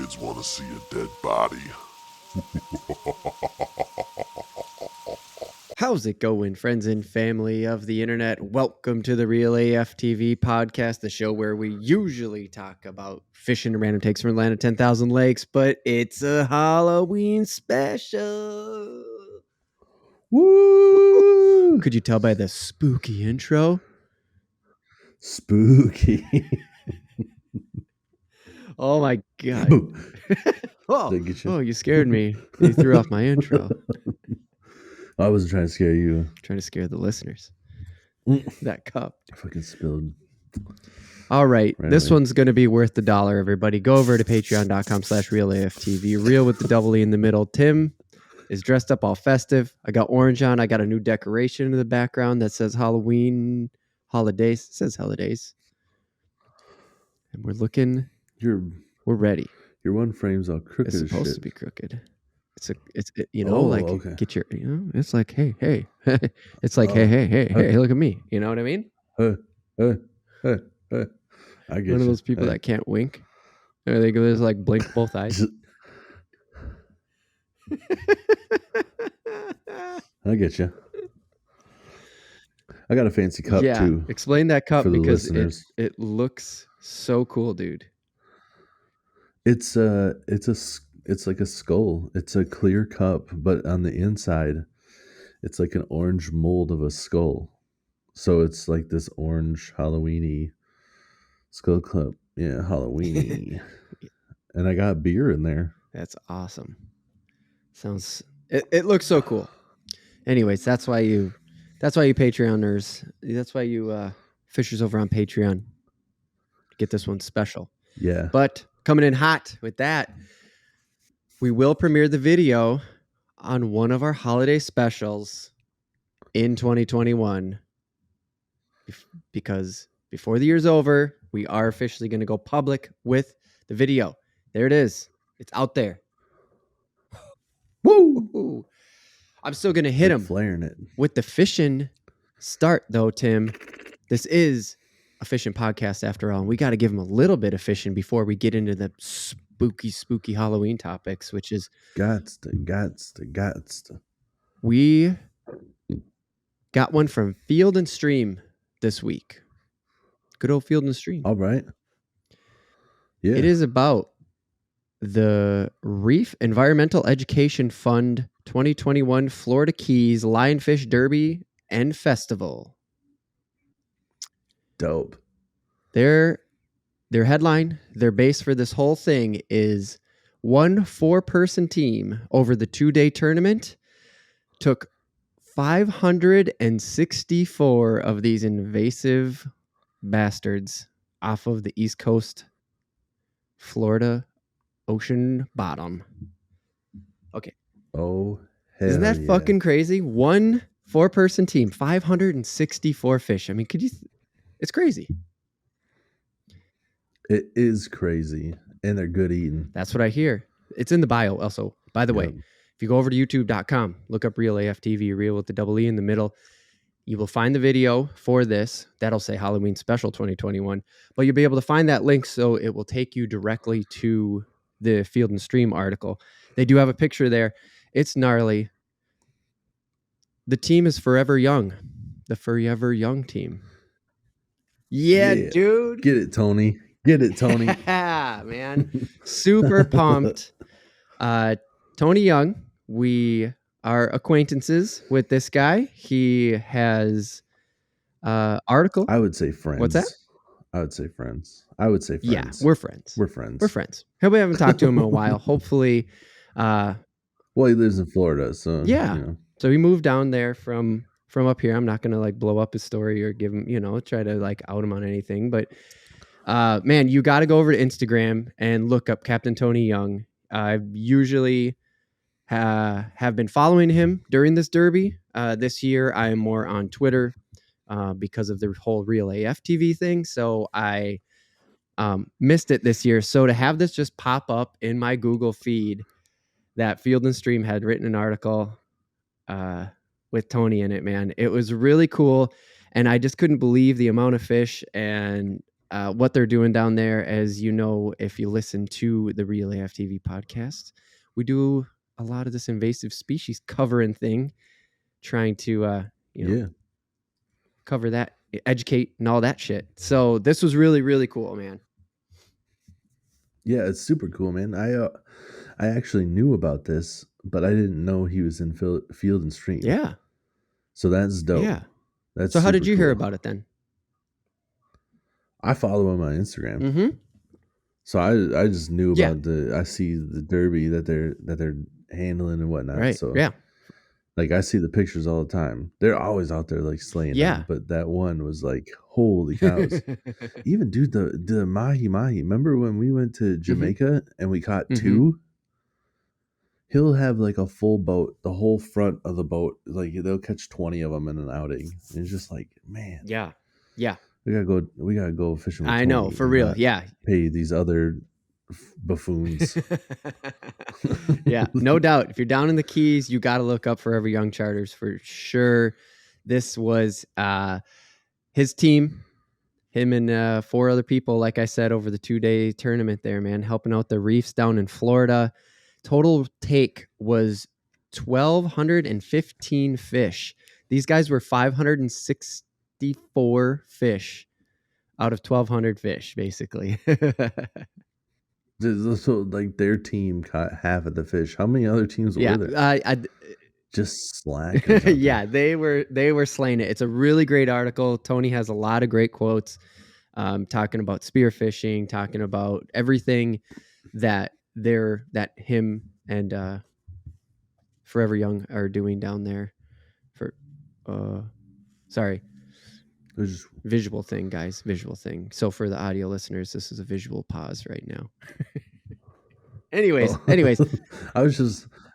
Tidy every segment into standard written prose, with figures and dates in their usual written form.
kids want to see a dead body. How's it going, friends and family of the internet? Welcome to the Real AF TV podcast, the show where we usually talk about fishing and random takes from Atlanta 10,000 Lakes, but it's a Halloween special. Woo! Could you tell by the spooky intro? Spooky. Oh my God. Oh, you scared me. You threw off my intro. I wasn't trying to scare you. Trying to scare the listeners. That cup. I fucking spilled. All right. This away. one's going to be worth the $1, everybody. Go over to patreon.com/realaftv. Real with the double E in the middle. Tim is dressed up all festive. I got orange on. I got a new decoration in the background that says Halloween holidays. It says holidays. And we're looking. We're ready. Your one frame's all crooked It's as supposed shit. to be crooked. Get your, it's like, hey. It's like, hey, look at me. You know what I mean? I get One of those people that can't wink. Or they just like blink both eyes. I get you. I got a fancy cup too. Explain that cup because it looks so cool, dude. It's like a skull. It's a clear cup, but on the inside, it's like an orange mold of a skull. So it's like this orange Halloweeny skull cup. Yeah, Halloweeny. And I got beer in there. That's awesome. It looks so cool. Anyways, that's why you Patreoners, that's why you fishers over on Patreon get this one special. Yeah. But coming in hot with that, we will premiere the video on one of our holiday specials in 2021 because before the year's over, we are officially going to go public with the video. There it is. It's out there. Woo! I'm still going to hit him flaring it with the fishing start, though, Tim. This is a fishing podcast after all. And we got to give him a little bit of fishing before we get into the spooky Halloween topics, which is gots to. We got one from Field and Stream this week. Good old Field and Stream. All right. Yeah. It is about the Reef Environmental Education Fund 2021 Florida Keys Lionfish Derby and Festival. Dope. Their headline, their base for this whole thing is one 4-person team over the 2-day tournament took 564 of these invasive bastards off of the East Coast Florida ocean bottom. Okay. Oh, hell isn't that yeah. fucking crazy? One 4-person team, 564 fish. I mean, it's crazy. It is crazy. And they're good eating. That's what I hear. It's in the bio also. By the way, if you go over to youtube.com, look up Real AF TV, Real with the double E in the middle, you will find the video for this. That'll say Halloween Special 2021. But you'll be able to find that link so it will take you directly to the Field and Stream article. They do have a picture there. It's gnarly. The team is Forever Young. The Forever Young team. Yeah, dude. Get it, Tony. Get it, Tony. Yeah, man. Super pumped. Tony Young, we are acquaintances with this guy. He has article. I would say friends. What's that? I would say friends. Yeah, we're friends. We're friends. Hope we haven't talked to him in a while. Hopefully. Well, he lives in Florida, so yeah. You know. So he moved down there from up here. I'm not gonna like blow up his story or give him, try to like out him on anything. But man, you got to go over to Instagram and look up Captain Tony Young. I usually have been following him during this derby. This year, I am more on Twitter because of the whole Real AF TV thing. So I missed it this year. So to have this just pop up in my Google feed, that Field and Stream had written an article with Tony in it, man. It was really cool. And I just couldn't believe the amount of fish and what they're doing down there. As you know, if you listen to the Real AF TV podcast, we do a lot of this invasive species covering thing, trying to Yeah. cover that, educate, and all that shit. So this was really, really cool, man. Yeah, it's super cool, man. I actually knew about this, but I didn't know he was in Field and Stream. Yeah. So that's dope. Yeah. That's So how did super you hear cool. about it then? I follow him on Instagram. Mm-hmm. So I just knew Yeah. about I see the derby that they're handling and whatnot. Right. So Yeah. like I see the pictures all the time. They're always out there like slaying Yeah. them. But that one was like, holy cows. Even dude, the mahi mahi. Remember when we went to Jamaica and we caught two? He'll have like a full boat, the whole front of the boat. Like they'll catch 20 of them in an outing. And it's just like, man, Yeah. Yeah. we gotta go fishing with I Tony know, for and real. not Yeah. pay these other buffoons. Yeah, no doubt. If you're down in the Keys, you got to look up Forever Young Charters for sure. This was his team, him and 4 other people, like I said, over the 2-day tournament there, man, helping out the reefs down in Florida. Total take was 1,215 fish. These guys were 564 fish out of 1,200 fish, basically. So like their team caught half of the fish. How many other teams Yeah, were there? Just slack. Or something? yeah, they were slaying it. It's a really great article. Tony has a lot of great quotes, talking about spearfishing, talking about everything that him and Forever Young are doing down there. Sorry, It was just visual thing, guys, visual thing. So for the audio listeners, this is a visual pause right now. anyways,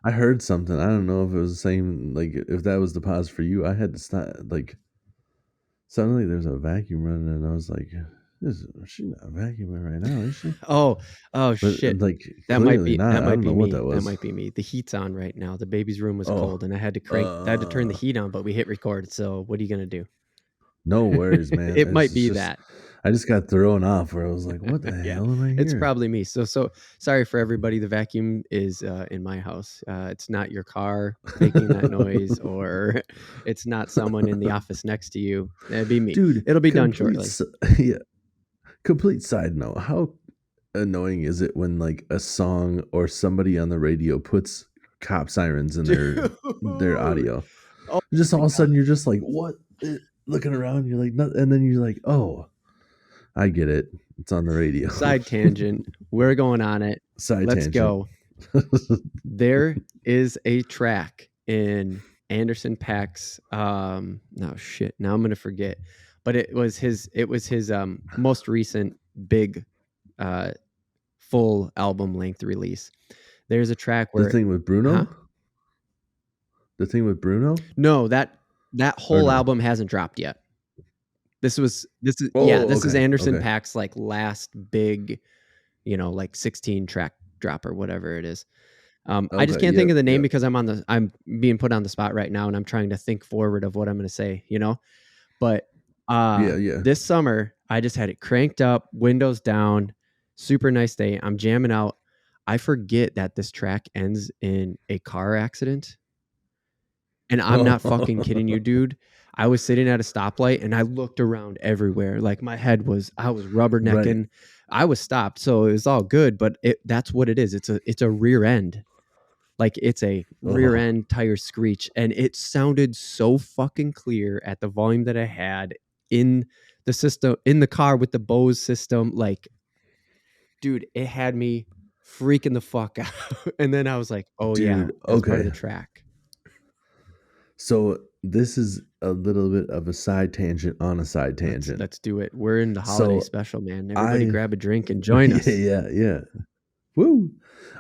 I heard something. I don't know if it was the same, like if that was the pause for you. I had to stop, like suddenly there's a vacuum running and I was like, she's not vacuuming right now, is she? Oh But shit. like That might clearly be not. that I might don't be know me. what that was. That might be me. The heat's on right now. The baby's room was Oh. cold and I had to turn the heat on, but we hit record. So what are you gonna do? No worries, man. It might be just, that. I just got thrown off where I was like, what the Yeah, hell am I It's hearing? probably me. So sorry for everybody. The vacuum is in my house. It's not your car making that noise, or it's not someone in the office next to you. It'd be me. Dude, It'll be done shortly. Yeah. Complete side note. How annoying is it when like a song or somebody on the radio puts cop sirens in their audio? Oh just all my of a sudden God. you're just like, what? Looking around, you're like, nothing, and then you're like, oh, I get it. It's on the radio. Side tangent. We're going on it. Let's go. There is a track in Anderson Paak's no shit, now I'm gonna forget, but it was his most recent big full album length release. There's a track where The thing with Bruno? Huh? The thing with Bruno? No, that whole no? album hasn't dropped yet. This is Oh, this is okay, Anderson okay. Paak's like last big, like 16 track drop or whatever it is. I just Okay, can't think of the name yep. because I'm being put on the spot right now and I'm trying to think forward of what I'm going to say, But Yeah. this summer I just had it cranked up, windows down, super nice day. I'm jamming out. I forget that this track ends in a car accident. And I'm not fucking kidding you, dude. I was sitting at a stoplight and I looked around everywhere. Like I was rubbernecking. Right. I was stopped, so it was all good. But that's what it is. It's a rear end. Like it's a rear end tire screech, and it sounded so fucking clear at the volume that I had in the system, in the car with the Bose system. Like, dude, it had me freaking the fuck out. And then I was like, oh Dude, yeah, that's part of okay. the track. So this is a little bit of a side tangent on a side tangent. Let's do it. We're in the holiday special, man. Everybody grab a drink and join us. Yeah. Woo!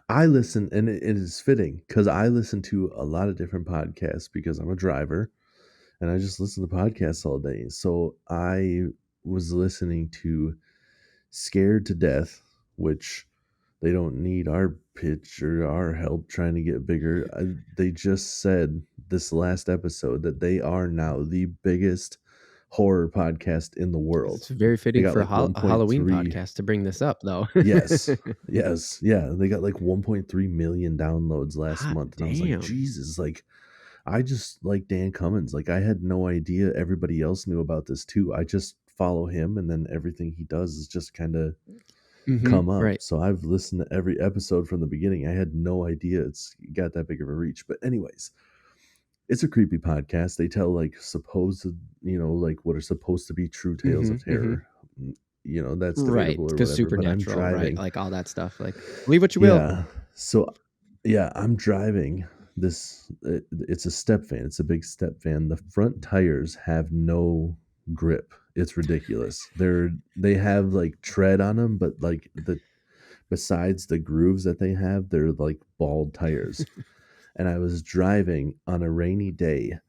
I listen, and it is fitting because I listen to a lot of different podcasts because I'm a driver, and I just listen to podcasts all day. So I was listening to Scared to Death, which they don't need our pitch or our help trying to get bigger. They just said this last episode that they are now the biggest horror podcast in the world. It's very fitting got for like a Halloween 1.3 podcast to bring this up, though. Yes. Yeah. They got like 1.3 million downloads last Hot month. And I was like, damn. Jesus, like, I just like Dan Cummins. Like, I had no idea everybody else knew about this too. I just follow him, and then everything he does is just kind of come up. Right. So I've listened to every episode from the beginning. I had no idea it's got that big of a reach. But anyways, it's a creepy podcast. They tell like supposed, like what are supposed to be true tales of terror. That's Right. debatable or Because whatever. But I'm supernatural, driving. right? Like all that stuff. Like, believe what you will. Yeah. So, yeah, I'm driving this. It's a step van. It's a big step van. The front tires have no grip. It's ridiculous. They have like tread on them, but like besides the grooves that they have, they're like bald tires. And I was driving on a rainy day,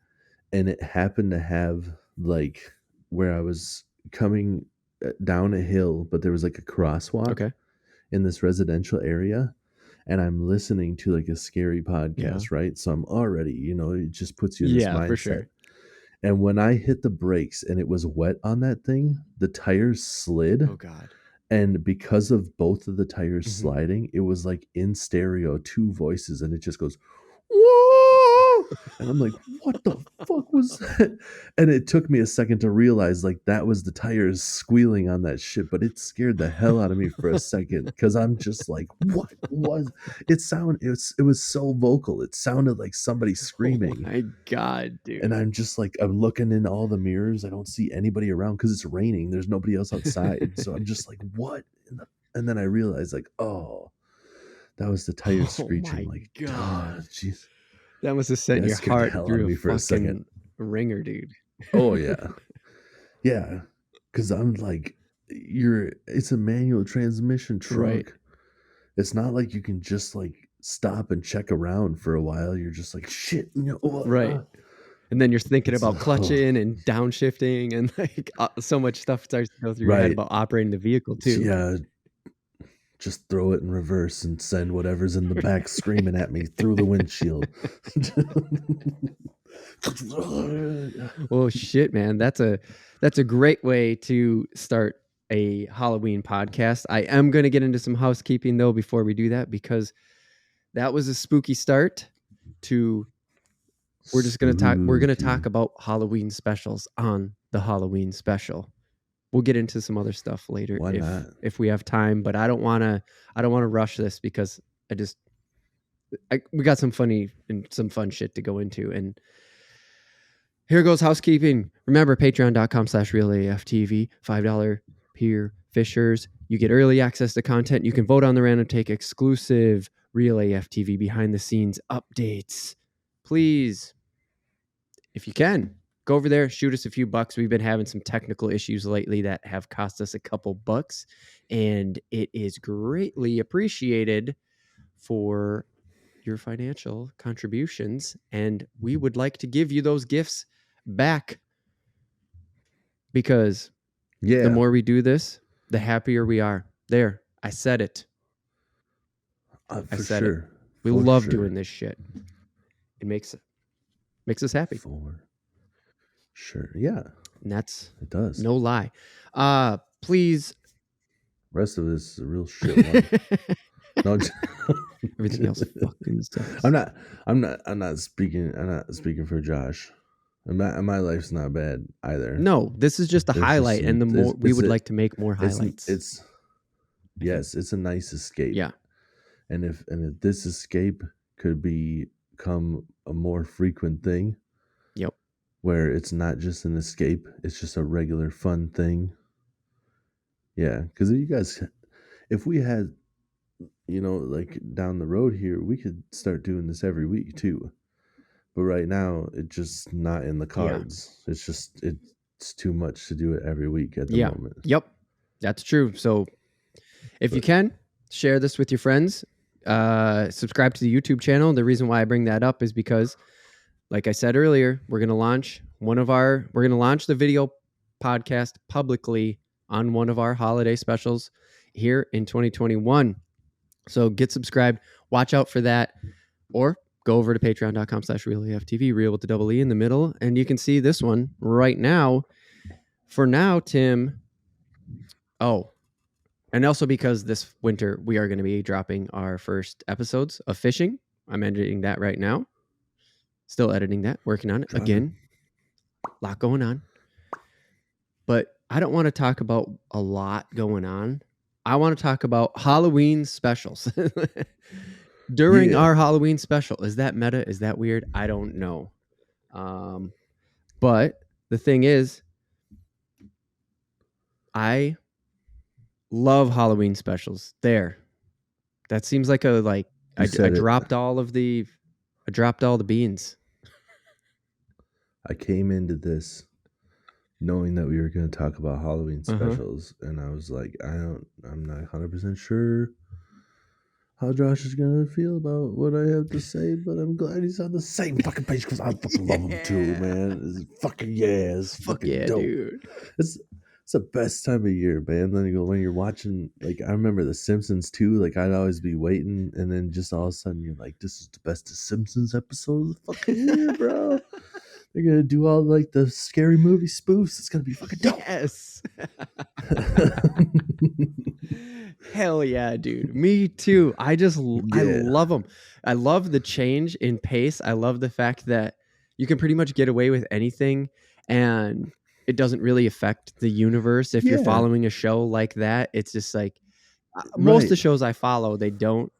and it happened to have like where I was coming down a hill, but there was like a crosswalk in this residential area, and I'm listening to like a scary podcast, right? So I'm already, it just puts you in this mindset. For sure. And when I hit the brakes and it was wet on that thing, the tires slid. Oh God. And because of both of the tires sliding, it was like in stereo, two voices, and it just goes, whoa! And I'm like, what the fuck was that? And it took me a second to realize like that was the tires squealing on that shit, but it scared the hell out of me for a second because I'm just like, what was it? It was so vocal. It sounded like somebody screaming. Oh my God, dude. And I'm just like, I'm looking in all the mirrors. I don't see anybody around because it's raining. There's nobody else outside. So I'm just like, what? And then I realized like, oh, that was the tires screeching. Like, God, jeez. That must have sent your heart through a fucking ringer, dude. Oh yeah. Yeah. Cause I'm like, it's a manual transmission truck. Right. It's not like you can just like stop and check around for a while. You're just like, shit. Right. And then you're thinking about clutching and downshifting and like so much stuff starts to go through your head about operating the vehicle too. Yeah. Just throw it in reverse and send whatever's in the back screaming at me through the windshield. Well, shit, man. That's a great way to start a Halloween podcast. I am going to get into some housekeeping though before we do that, because that was a spooky start to. We're just going to talk. We're going to talk about Halloween specials on the Halloween special. We'll get into some other stuff later if we have time, but I don't want to rush this because we got some fun shit to go into. And here goes housekeeping. Remember, patreon.com/realaftv, $5 peer fishers. You get early access to content. You can vote on the random take, exclusive Real AF TV behind the scenes updates. Please, if you can, go over there, shoot us a few bucks. We've been having some technical issues lately that have cost us a couple bucks, and it is greatly appreciated for your financial contributions. And we would like to give you those gifts back because the more we do this, the happier we are. There, I said it. I said it. We love doing this shit. It makes us happy. Sure. Yeah. And it does. No lie. Please. Rest of this is a real shit one. No, everything else fucking sucks. I'm not speaking for Josh. My life's not bad either. No, this is just a highlight, and the more we would like to make more highlights. It's a nice escape. Yeah. And if this escape could become a more frequent thing. Yep. Where it's not just an escape, it's just a regular fun thing. Yeah, because if we had, like down the road here, we could start doing this every week too. But right now, it's just not in the cards. Yeah. It's too much to do it every week at the moment. Yep, that's true. So if you can, share this with your friends. Subscribe to the YouTube channel. The reason why I bring that up is because, like I said earlier, we're going to launch the video podcast publicly on one of our holiday specials here in 2021. So get subscribed, watch out for that, or go over to patreon.com/realaftv, real with the double E in the middle, and you can see this one right now. for now, Tim. Oh, and also because this winter we are going to be dropping our first episodes of fishing. I'm editing that right now. Still editing that, working on it. Drop it. Again, a lot going on. But I don't want to talk about a lot going on. I want to talk about Halloween specials. During our Halloween special. Is that meta? Is that weird? I don't know. But the thing is, I love Halloween specials. There. That seems like I dropped all the beans. I came into this knowing that we were going to talk about Halloween specials, and I was like, I'm not 100% sure how Josh is going to feel about what I have to say, but I'm glad he's on the same fucking page because I fucking love him too, man. It's fucking it's fucking dope. Dude. It's the best time of year, man. Then you go when you're watching, like, I remember The Simpsons too. Like, I'd always be waiting, and then just all of a sudden you're like, this is the best Simpsons episode of the fucking year, bro. They're gonna do all like the scary movie spoofs. It's gonna be fucking dope. Yes. Hell yeah, dude. Me too. I love them. I love the change in pace. I love the fact that you can pretty much get away with anything and it doesn't really affect the universe if you're following a show like that. It's just like most of the shows I follow, they don't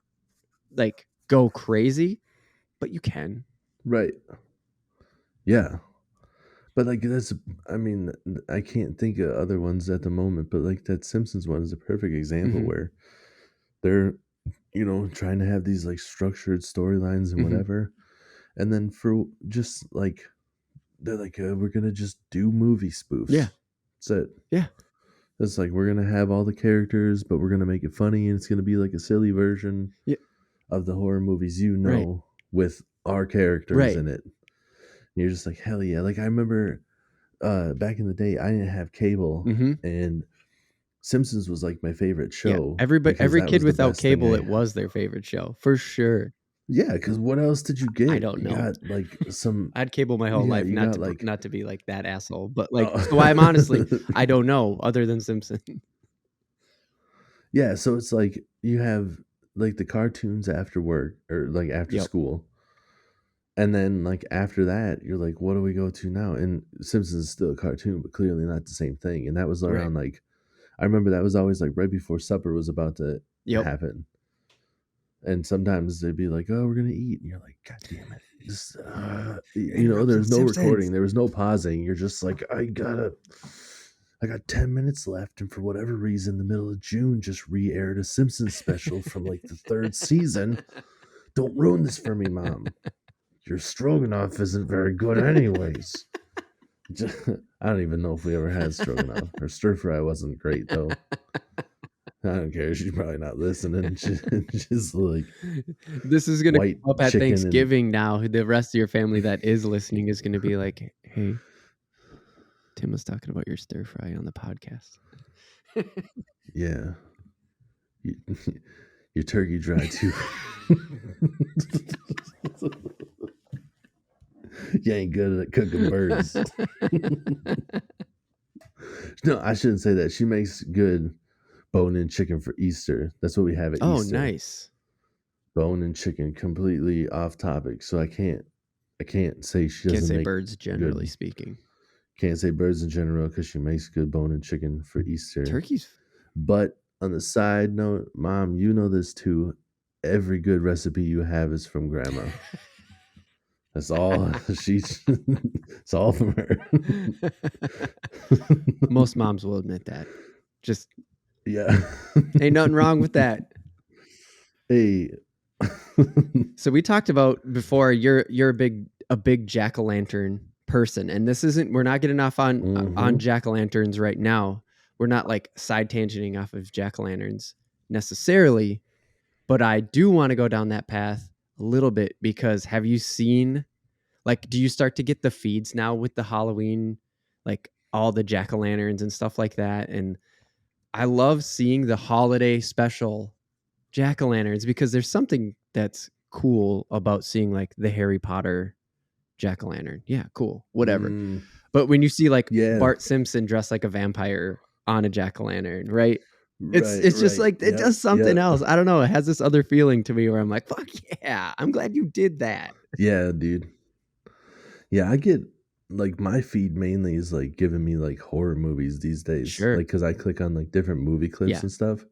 like go crazy, but you can. Right. Yeah. But like I can't think of other ones at the moment, but like that Simpsons one is a perfect example where they're, trying to have these like structured storylines and whatever. And then for just like, they're like, we're going to just do movie spoofs. Yeah. That's it. Yeah. It's like, we're going to have all the characters, but we're going to make it funny. And it's going to be like a silly version of the horror movies, with our characters in it. You're just like, hell yeah. Like I remember back in the day, I didn't have cable and Simpsons was like my favorite show. Yeah. Every kid without cable, it was their favorite show for sure. Yeah, because what else did you get? I don't know. You got like some. I had cable my whole life, not to be like that asshole, but like, so I'm honestly, I don't know other than Simpson. Yeah, so it's like you have like the cartoons after work or like after school. And then, like, after that, you're like, what do we go to now? And Simpsons is still a cartoon, but clearly not the same thing. And that was around, like, I remember that was always, like, right before supper was about to happen. And sometimes they'd be like, oh, we're going to eat. And you're like, God damn it. Just, there's no recording. There was no pausing. You're just like, I got 10 minutes left. And for whatever reason, the middle of June just re-aired a Simpsons special from, like, the third season. Don't ruin this for me, Mom. Your stroganoff isn't very good anyways. I don't even know if we ever had stroganoff. Her stir fry wasn't great, though. I don't care. She's probably not listening. She's like, this is going to come up at Thanksgiving now. The rest of your family that is listening is going to be like, hey, Tim was talking about your stir fry on the podcast. Yeah. Your turkey dry, too. You ain't good at cooking birds. No, I shouldn't say that. She makes good bone-in chicken for Easter. That's what we have at Easter. Oh, nice. Bone-in chicken, completely off topic. So I can't say she doesn't say make birds generally speaking. Can't say birds in general because she makes good bone-in chicken for Easter. Turkeys. But on the side note, Mom, you know this too. Every good recipe you have is from Grandma. That's all. It's all from her. Most moms will admit that. Just ain't nothing wrong with that. Hey. So we talked about before. You're a big jack-o'-lantern person, and we're not getting off on jack-o'-lanterns right now. We're not like side tangenting off of jack-o'-lanterns necessarily, but I do want to go down that path a little bit because have you seen, like, do you start to get the feeds now with the Halloween, like all the jack-o'-lanterns and stuff like that? And I love seeing the holiday special jack-o'-lanterns because there's something that's cool about seeing like the Harry Potter jack-o'-lantern. Yeah, cool. Whatever. But when you see like Yeah. Bart Simpson dressed like a vampire on a jack-o'-lantern, right? It's Right, just right. like it Yep, does something yep. else. I don't know. It has this other feeling to me where I'm like, fuck yeah, I'm glad you did that. Yeah, dude. Yeah, I get like my feed mainly is like giving me like horror movies these days. Sure. Like, cause I click on like different movie clips Yeah. and stuff,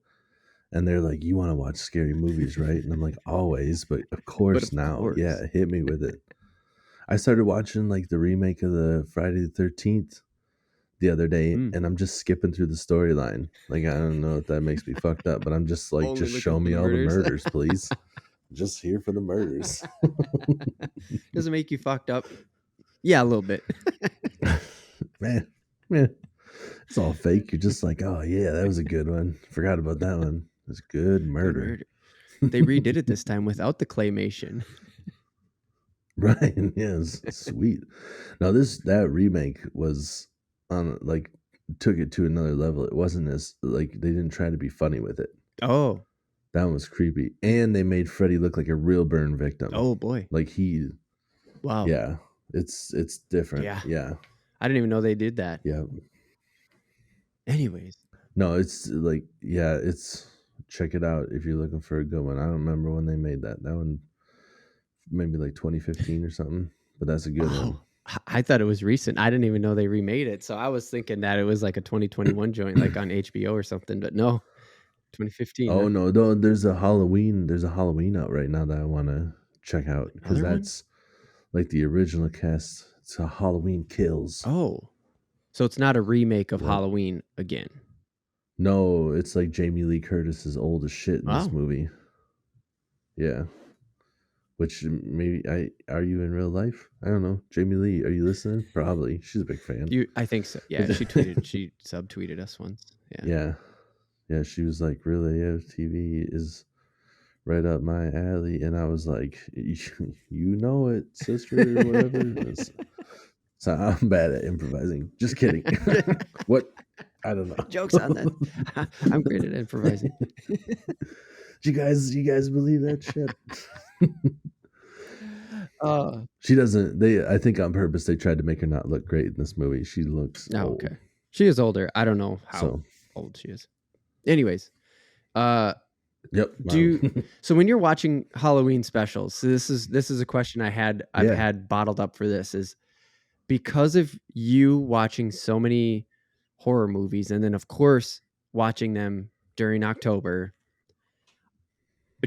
and they're like, "You want to watch scary movies, right?" And I'm like, "Always, but of course of now, course. yeah, hit me with it." I started watching like the remake of the Friday the 13th the other day, and I'm just skipping through the storyline. Like, I don't know if that makes me fucked up, but I'm just like, Only just looking show for me the all the murders. murders, please. Just here for the murders. Does it make you fucked up? Yeah, a little bit. Man, it's all fake. You're just like, oh yeah, that was a good one. Forgot about that one. It's good murder. They redid it this time without the claymation. Right? Yeah, it's sweet. Now that remake was on like took it to another level. It wasn't as like they didn't try to be funny with it. Oh, that one was creepy, and they made Freddy look like a real burn victim. Oh boy! Like Wow. Yeah, it's different. Yeah. I didn't even know they did that. Yeah. Anyways, no, it's like it's check it out if you're looking for a good one. I don't remember when they made that. That one maybe like 2015 or something, but that's a good one. I thought it was recent. I didn't even know they remade it, so I was thinking that it was like a 2021 joint, like on HBO or something. But no, 2015. Oh no, there's a Halloween out right now that I want to check out because that's like the original cast. It's a Halloween Kills. Oh, so it's not a remake of Halloween again. No, it's like Jamie Lee Curtis is old as shit in this movie. Yeah. Which maybe are you in real life? I don't know. Jamie Lee, are you listening? Probably. She's a big fan. I think so. Yeah, she subtweeted us once. Yeah. Yeah, she was like, really, TV is right up my alley. And I was like, you know it, sister, or whatever. So I'm bad at improvising. Just kidding. What? I don't know. Jokes on that. I'm great at improvising. Do you guys believe that shit? She doesn't. I think on purpose they tried to make her not look great in this movie. She looks old. Okay. She is older. I don't know how old she is. Anyways, yep. So when you're watching Halloween specials, so this is a question I've had bottled up for this, is because of you watching so many horror movies and then of course watching them during October,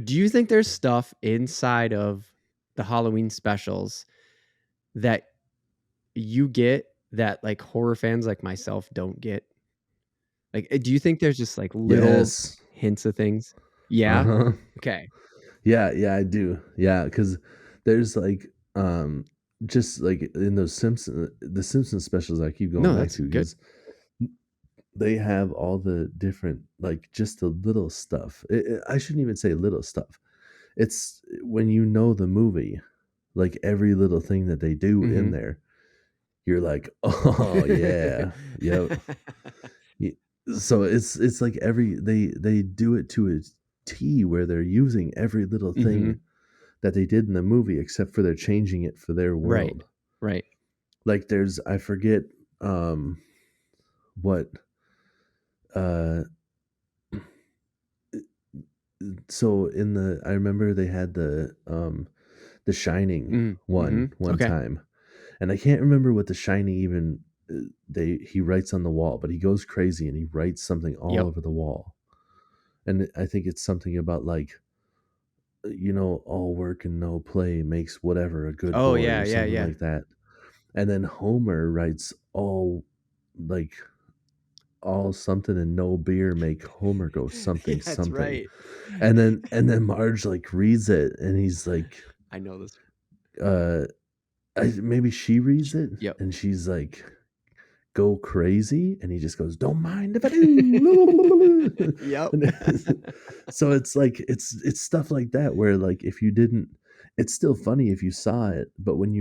do you think there's stuff inside of the Halloween specials that you get that like horror fans like myself don't get? Like, do you think there's just like little hints of things? Yeah. Uh-huh. Okay. Yeah, I do. Yeah, because there's like just like in the Simpsons specials I keep going back to because they have all the different like just the little stuff. I shouldn't even say little stuff. It's when you know the movie, like every little thing that they do in there, you're like, oh yeah, yep. So it's like they do it to a T where they're using every little thing that they did in the movie except for they're changing it for their world. Right. Like I forget what so I remember they had the Shining one time. And I can't remember what the Shining even he writes on the wall, but he goes crazy and he writes something all over the wall. And I think it's something about like, all work and no play makes whatever a good boy or something like that. And then Homer writes all something and no beer make Homer go something something. Right. And then Marge like reads it and he's like, I know this. Maybe she reads it. Yep. And she's like, go crazy, and he just goes, don't mind if I do. Yep. So it's like it's stuff like that where like if you didn't, it's still funny if you saw it, but when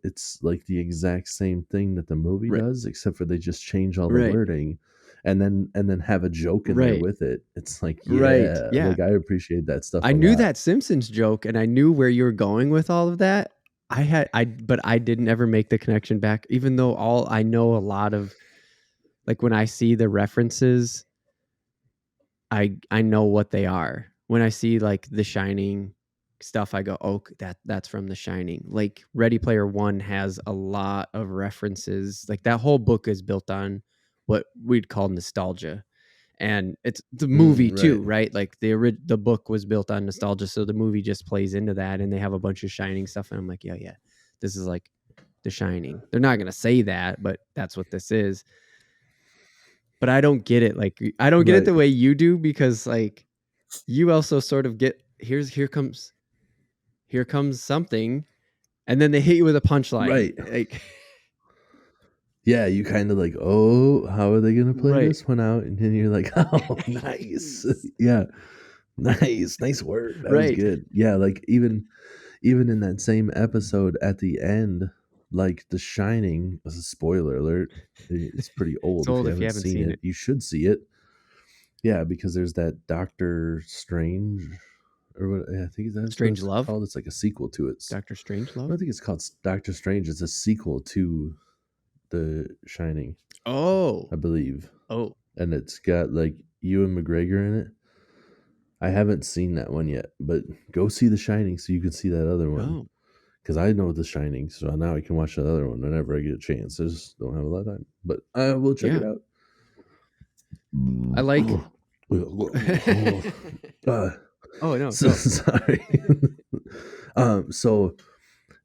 it's like the exact same thing that the movie does, except for they just change all the wording and then have a joke in there with it. It's like like I appreciate that stuff. I knew that Simpsons joke and I knew where you were going with all of that. but I didn't ever make the connection back, even though I know a lot of, like, when I see the references, I know what they are. When I see like The Shining stuff, I go, oh, that's from The Shining. Like Ready Player One has a lot of references. Like that whole book is built on what we'd call nostalgia. And it's the movie Right. too, right? Like the book was built on nostalgia, so the movie just plays into that, and they have a bunch of Shining stuff, and I'm like, yeah, this is like The Shining. They're not gonna say that, but that's what this is. But I don't get it. Like I don't get it the way you do, because like you also sort of get here comes something, and then they hit you with a punchline. Right. Like Yeah, you kind of like, oh, how are they gonna play right. this one out? And then you're like, oh, nice. Yeah. Nice work. That was Right. good. Yeah, like even in that same episode at the end, like The Shining, as a spoiler alert, it's pretty old. It's old If you haven't seen it, you should see it. Yeah, because there's that Doctor Strange, or what I think that's Strange what it's Love? called. It's like a sequel to it. Doctor Strange I Love? don't think it's called Doctor Strange. It's a sequel to The Shining, Oh. I believe. Oh. And it's got like Ewan McGregor in it. I haven't seen that one yet, but go see The Shining so you can see that other one. Oh. Because I know The Shining, so now I can watch that other one whenever I get a chance. I just don't have a lot of time, but I will check it out. I like. Oh no! So, sorry. So,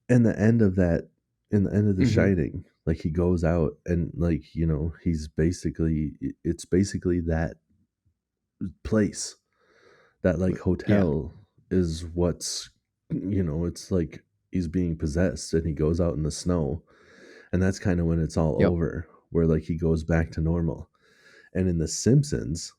in the end of The Mm-hmm. Shining, like he goes out and like it's basically that place, that like hotel is what's it's like he's being possessed, and he goes out in the snow, and that's kind of when it's all over, where like he goes back to normal. And in The Simpsons,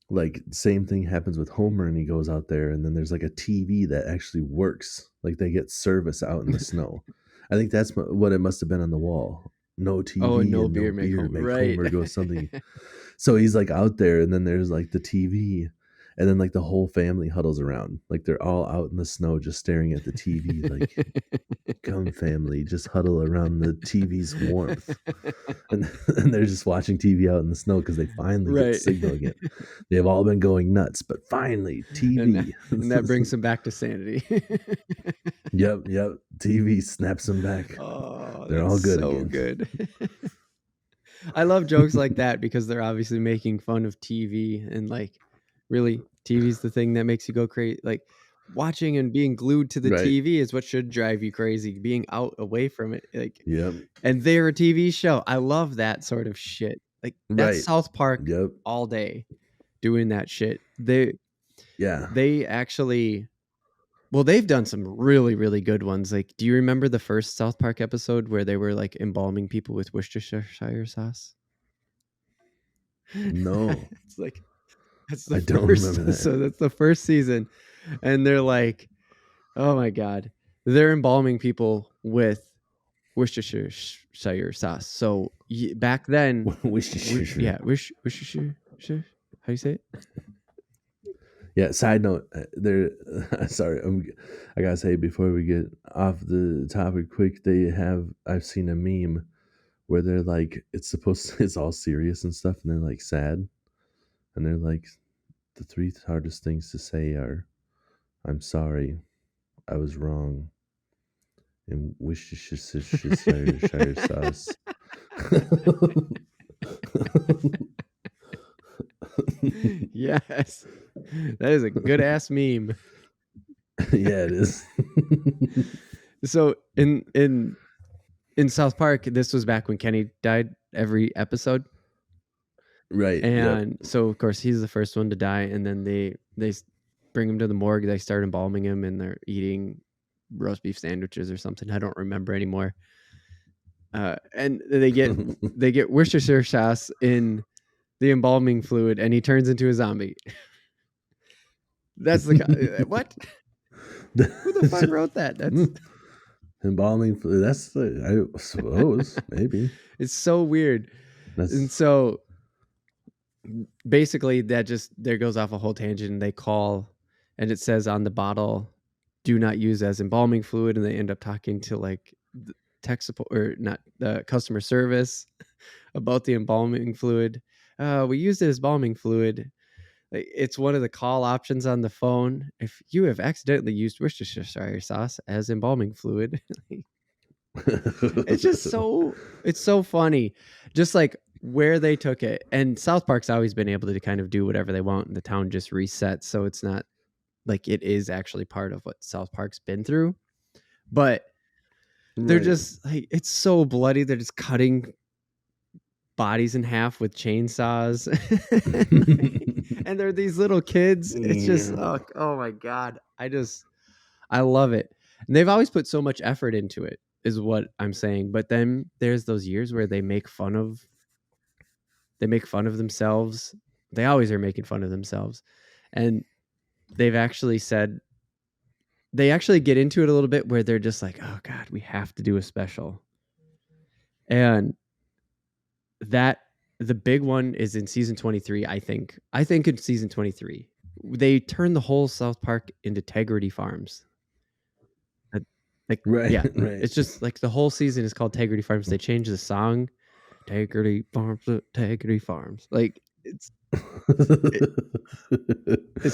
like same thing happens with Homer, and he goes out there, and then there's like a TV that actually works, like they get service out in the snow. I think that's what it must have been on the wall. No TV and no beer make Homer go something. So he's like out there, and then there's like the TV, and then like the whole family huddles around, like they're all out in the snow just staring at the TV, like come family, just huddle around the TV's warmth. And they're just watching TV out in the snow because they finally get signal again. They've all been going nuts, but finally TV. And that brings them back to sanity. Yep. TV snaps them back. Oh, they're all good so again. Good. I love jokes like that because they're obviously making fun of TV, and like really TV's the thing that makes you go crazy. Like watching and being glued to the TV is what should drive you crazy. Being out away from it, like and they're a TV show. I love that sort of shit. Like that's South Park all day doing that shit. They actually, well, they've done some really, really good ones. Like, do you remember the first South Park episode where they were like embalming people with Worcestershire sauce? No. It's like, that's the first. So that's the first season. And they're like, oh my God, they're embalming people with Worcestershire sauce. So back then, Worcestershire. Worcestershire. How do you say it? Yeah. Side note, sorry, I gotta say before we get off the topic, quick. I've seen a meme where they're like, it's all serious and stuff, and they're like sad, and they're like, the three hardest things to say are, "I'm sorry, I was wrong," and Worcestershire sauce. Yes, that is a good ass meme. Yeah, it is. So in South Park, this was back when Kenny died every episode, right? And so of course he's the first one to die, and then they bring him to the morgue. They start embalming him, and they're eating roast beef sandwiches or something. I don't remember anymore. And they get Worcestershire sauce in the embalming fluid, and he turns into a zombie. That's the guy. What? Who the fuck wrote that? That's embalming fluid. That's I suppose maybe. It's so weird. And so basically that just there goes off a whole tangent, and they call, and it says on the bottle, do not use as embalming fluid, and they end up talking to like tech support or not the customer service about the embalming fluid. We used it as embalming fluid. It's one of the call options on the phone. If you have accidentally used Worcestershire sauce as embalming fluid, it's just it's so funny. Just like where they took it. And South Park's always been able to kind of do whatever they want, and the town just resets. So it's not like it is actually part of what South Park's been through. But they're just like, it's so bloody. They're just cutting bodies in half with chainsaws. And they're these little kids. It's just, oh my God. I love it. And they've always put so much effort into it, is what I'm saying. But then there's those years where they make fun of themselves. They always are making fun of themselves. And they've actually said, they actually get into it a little bit where they're just like, oh God, we have to do a special. And that the big one is in season 23. I think in season 23, they turn the whole South Park into Tegrity Farms. It's just like the whole season is called Tegrity Farms. They change the song, Tegrity Farms. Like it's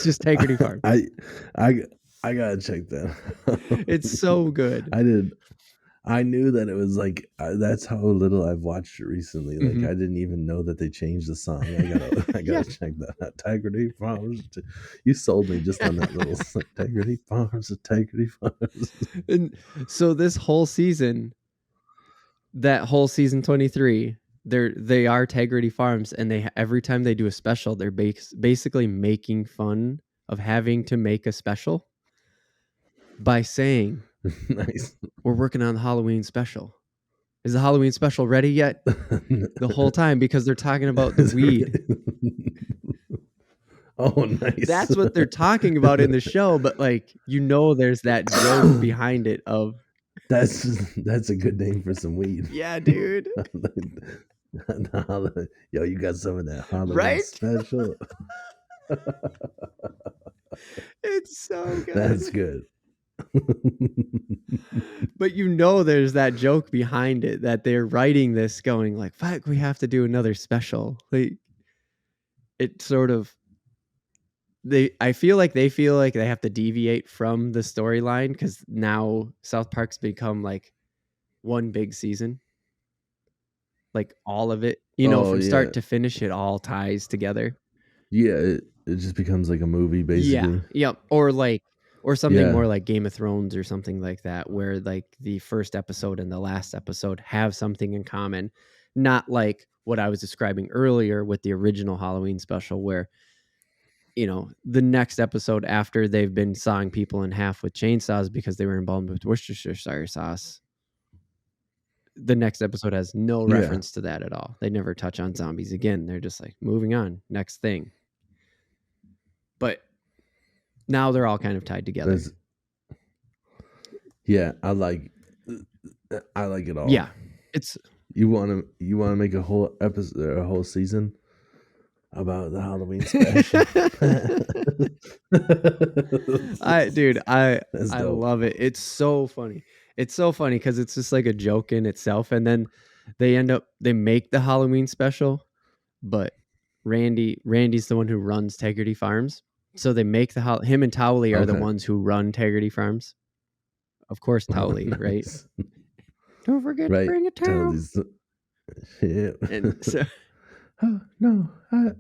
just Tegrity Farms. I gotta check that. It's so good. I knew that it was like that's how little I've watched it recently. Like I didn't even know that they changed the song. I gotta check that out. Tegrity Farms. You sold me just on that little Tegrity Farms. And so this whole season, that whole season 23, they are Tegrity Farms, and they every time they do a special, they're basically making fun of having to make a special by saying, nice. We're working on the Halloween special. Is the Halloween special ready yet? The whole time, because they're talking about the weed. Oh, nice. That's what they're talking about in the show, but like, there's that joke behind it of that's a good name for some weed. Yeah, dude. Yo, you got some of that Halloween special. It's so good. That's good. But there's that joke behind it, that they're writing this going like, fuck, we have to do another special. Like, it sort of, I feel like they have to deviate from the storyline, because now South Park's become like one big season. Like all of it, from start to finish, it all ties together. Yeah, it just becomes like a movie, basically. Yeah. Or something more like Game of Thrones or something like that, where like the first episode and the last episode have something in common. Not like what I was describing earlier with the original Halloween special, where, the next episode after they've been sawing people in half with chainsaws because they were embalmed with Worcestershire sauce, the next episode has no reference to that at all. They never touch on zombies again. They're just like, moving on, next thing. But now they're all kind of tied together. I like it all. Yeah, you want to make a whole episode or a whole season about the Halloween special. I love it. It's so funny. It's so funny because it's just like a joke in itself, and then they make the Halloween special, but Randy's the one who runs Tegrity Farms. So they make him and Towley are the ones who run Tegrity Farms. Of course, Towley, nice. Right? Don't forget to bring a towel. Yeah. And so, no, I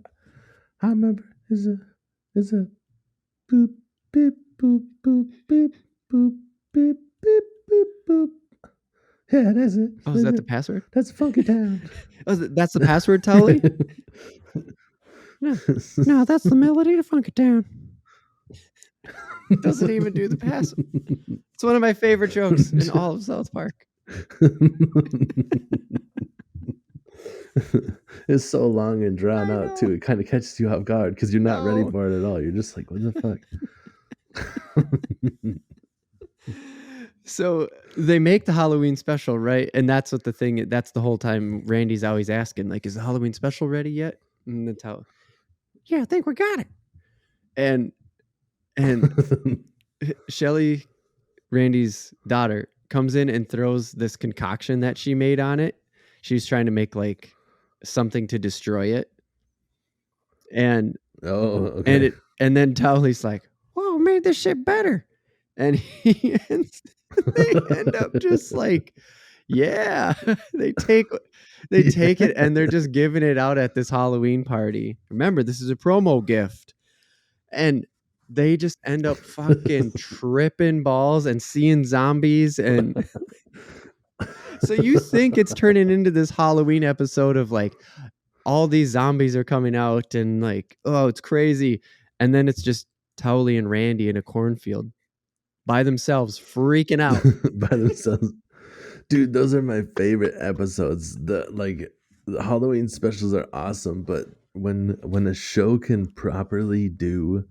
remember. Is a boop beep boop boop beep boop beep beep boop boop. Yeah, that's it. Oh, is that the password? That's Funky Town. Oh, that's the password, Towley? No, that's the melody to Funky Town. Doesn't even do the password. It's one of my favorite jokes in all of South Park. It's so long and drawn out too. It kind of catches you off guard because you're not ready for it at all. You're just like, what the fuck? So they make the Halloween special, right? And that's what that's the whole time Randy's always asking, like, is the Halloween special ready yet? And then I think we got it. And Shelly Randy's daughter, comes in and throws this concoction that she made on it. She's trying to make like something to destroy it. And Oh, and okay. then Towley's like, "Whoa, made this shit better." And they end up just like, yeah, they take it and they're just giving it out at this Halloween party. Remember, this is a promo gift. And they just end up fucking tripping balls and seeing zombies. And so you think it's turning into this Halloween episode of like all these zombies are coming out and like, oh, it's crazy. And then it's just Towley and Randy in a cornfield by themselves, freaking out. By themselves. Dude, those are my favorite episodes. The Halloween specials are awesome, but when a show can properly do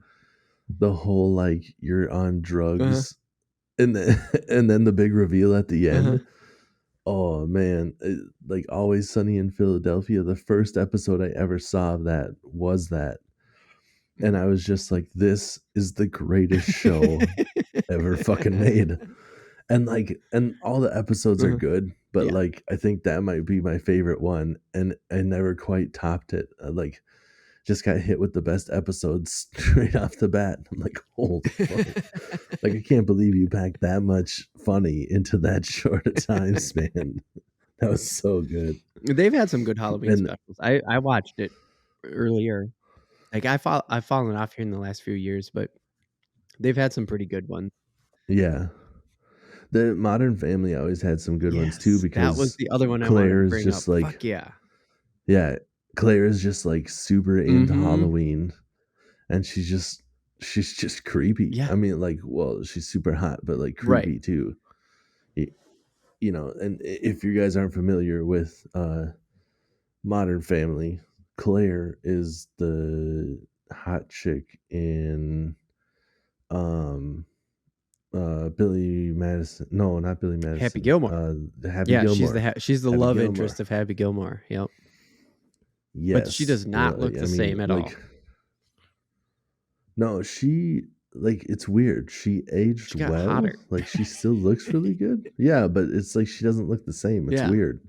the whole like you're on drugs and then and then the big reveal at the end. Oh man, like Always Sunny in Philadelphia, the first episode I ever saw of that was that. And I was just like, this is the greatest show ever fucking made. And all the episodes are good, but Yeah. like I think that might be my favorite one, and I never quite topped it. Like just got hit with the best episodes straight off the bat. I'm like, holy fuck. Like I can't believe you packed that much funny into that short a time span. That was so good. They've had some good Halloween And specials. I watched it earlier. Like I've fallen off here in the last few years, but they've had some pretty good ones. yeah. The Modern Family always had some good ones too, Yes, because that was the other one I wanted Claire to is bring just up. like, Fuck yeah. yeah, Claire is just like super into Mhm. Halloween, and she's just creepy. Yeah. I mean, like, well, she's super hot, but like Right. creepy too. You know, and if you guys aren't familiar with Modern Family, Claire is the hot chick in Billy Madison. No, not Billy Madison. Happy Gilmore. Happy Yeah, Gilmore. she's the Happy love Gilmore. interest of Happy Gilmore. Yep. Yes. But she does not look the same at all. No, she like it's weird. She aged She got well. hotter. Like she still looks really good. Yeah, but it's like she doesn't look the same. It's Yeah. weird.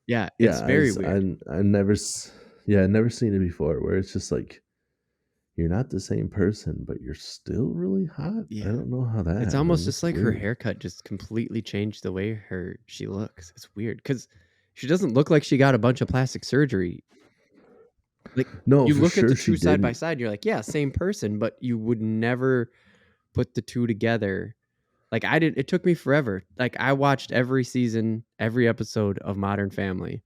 Yeah, it's very weird. I never seen it before where it's just like you're not the same person, but you're still really hot. Yeah. I don't know how that. It's happened. almost just It's like her weird. haircut just completely changed the way she looks. It's weird because she doesn't look like she got a bunch of plastic surgery. Like No, you for look at sure the she two side by didn't. side, and you're like, yeah, same person, but you would never put the two together. Like I did. It took me forever. Like I watched every season, every episode of Modern Family,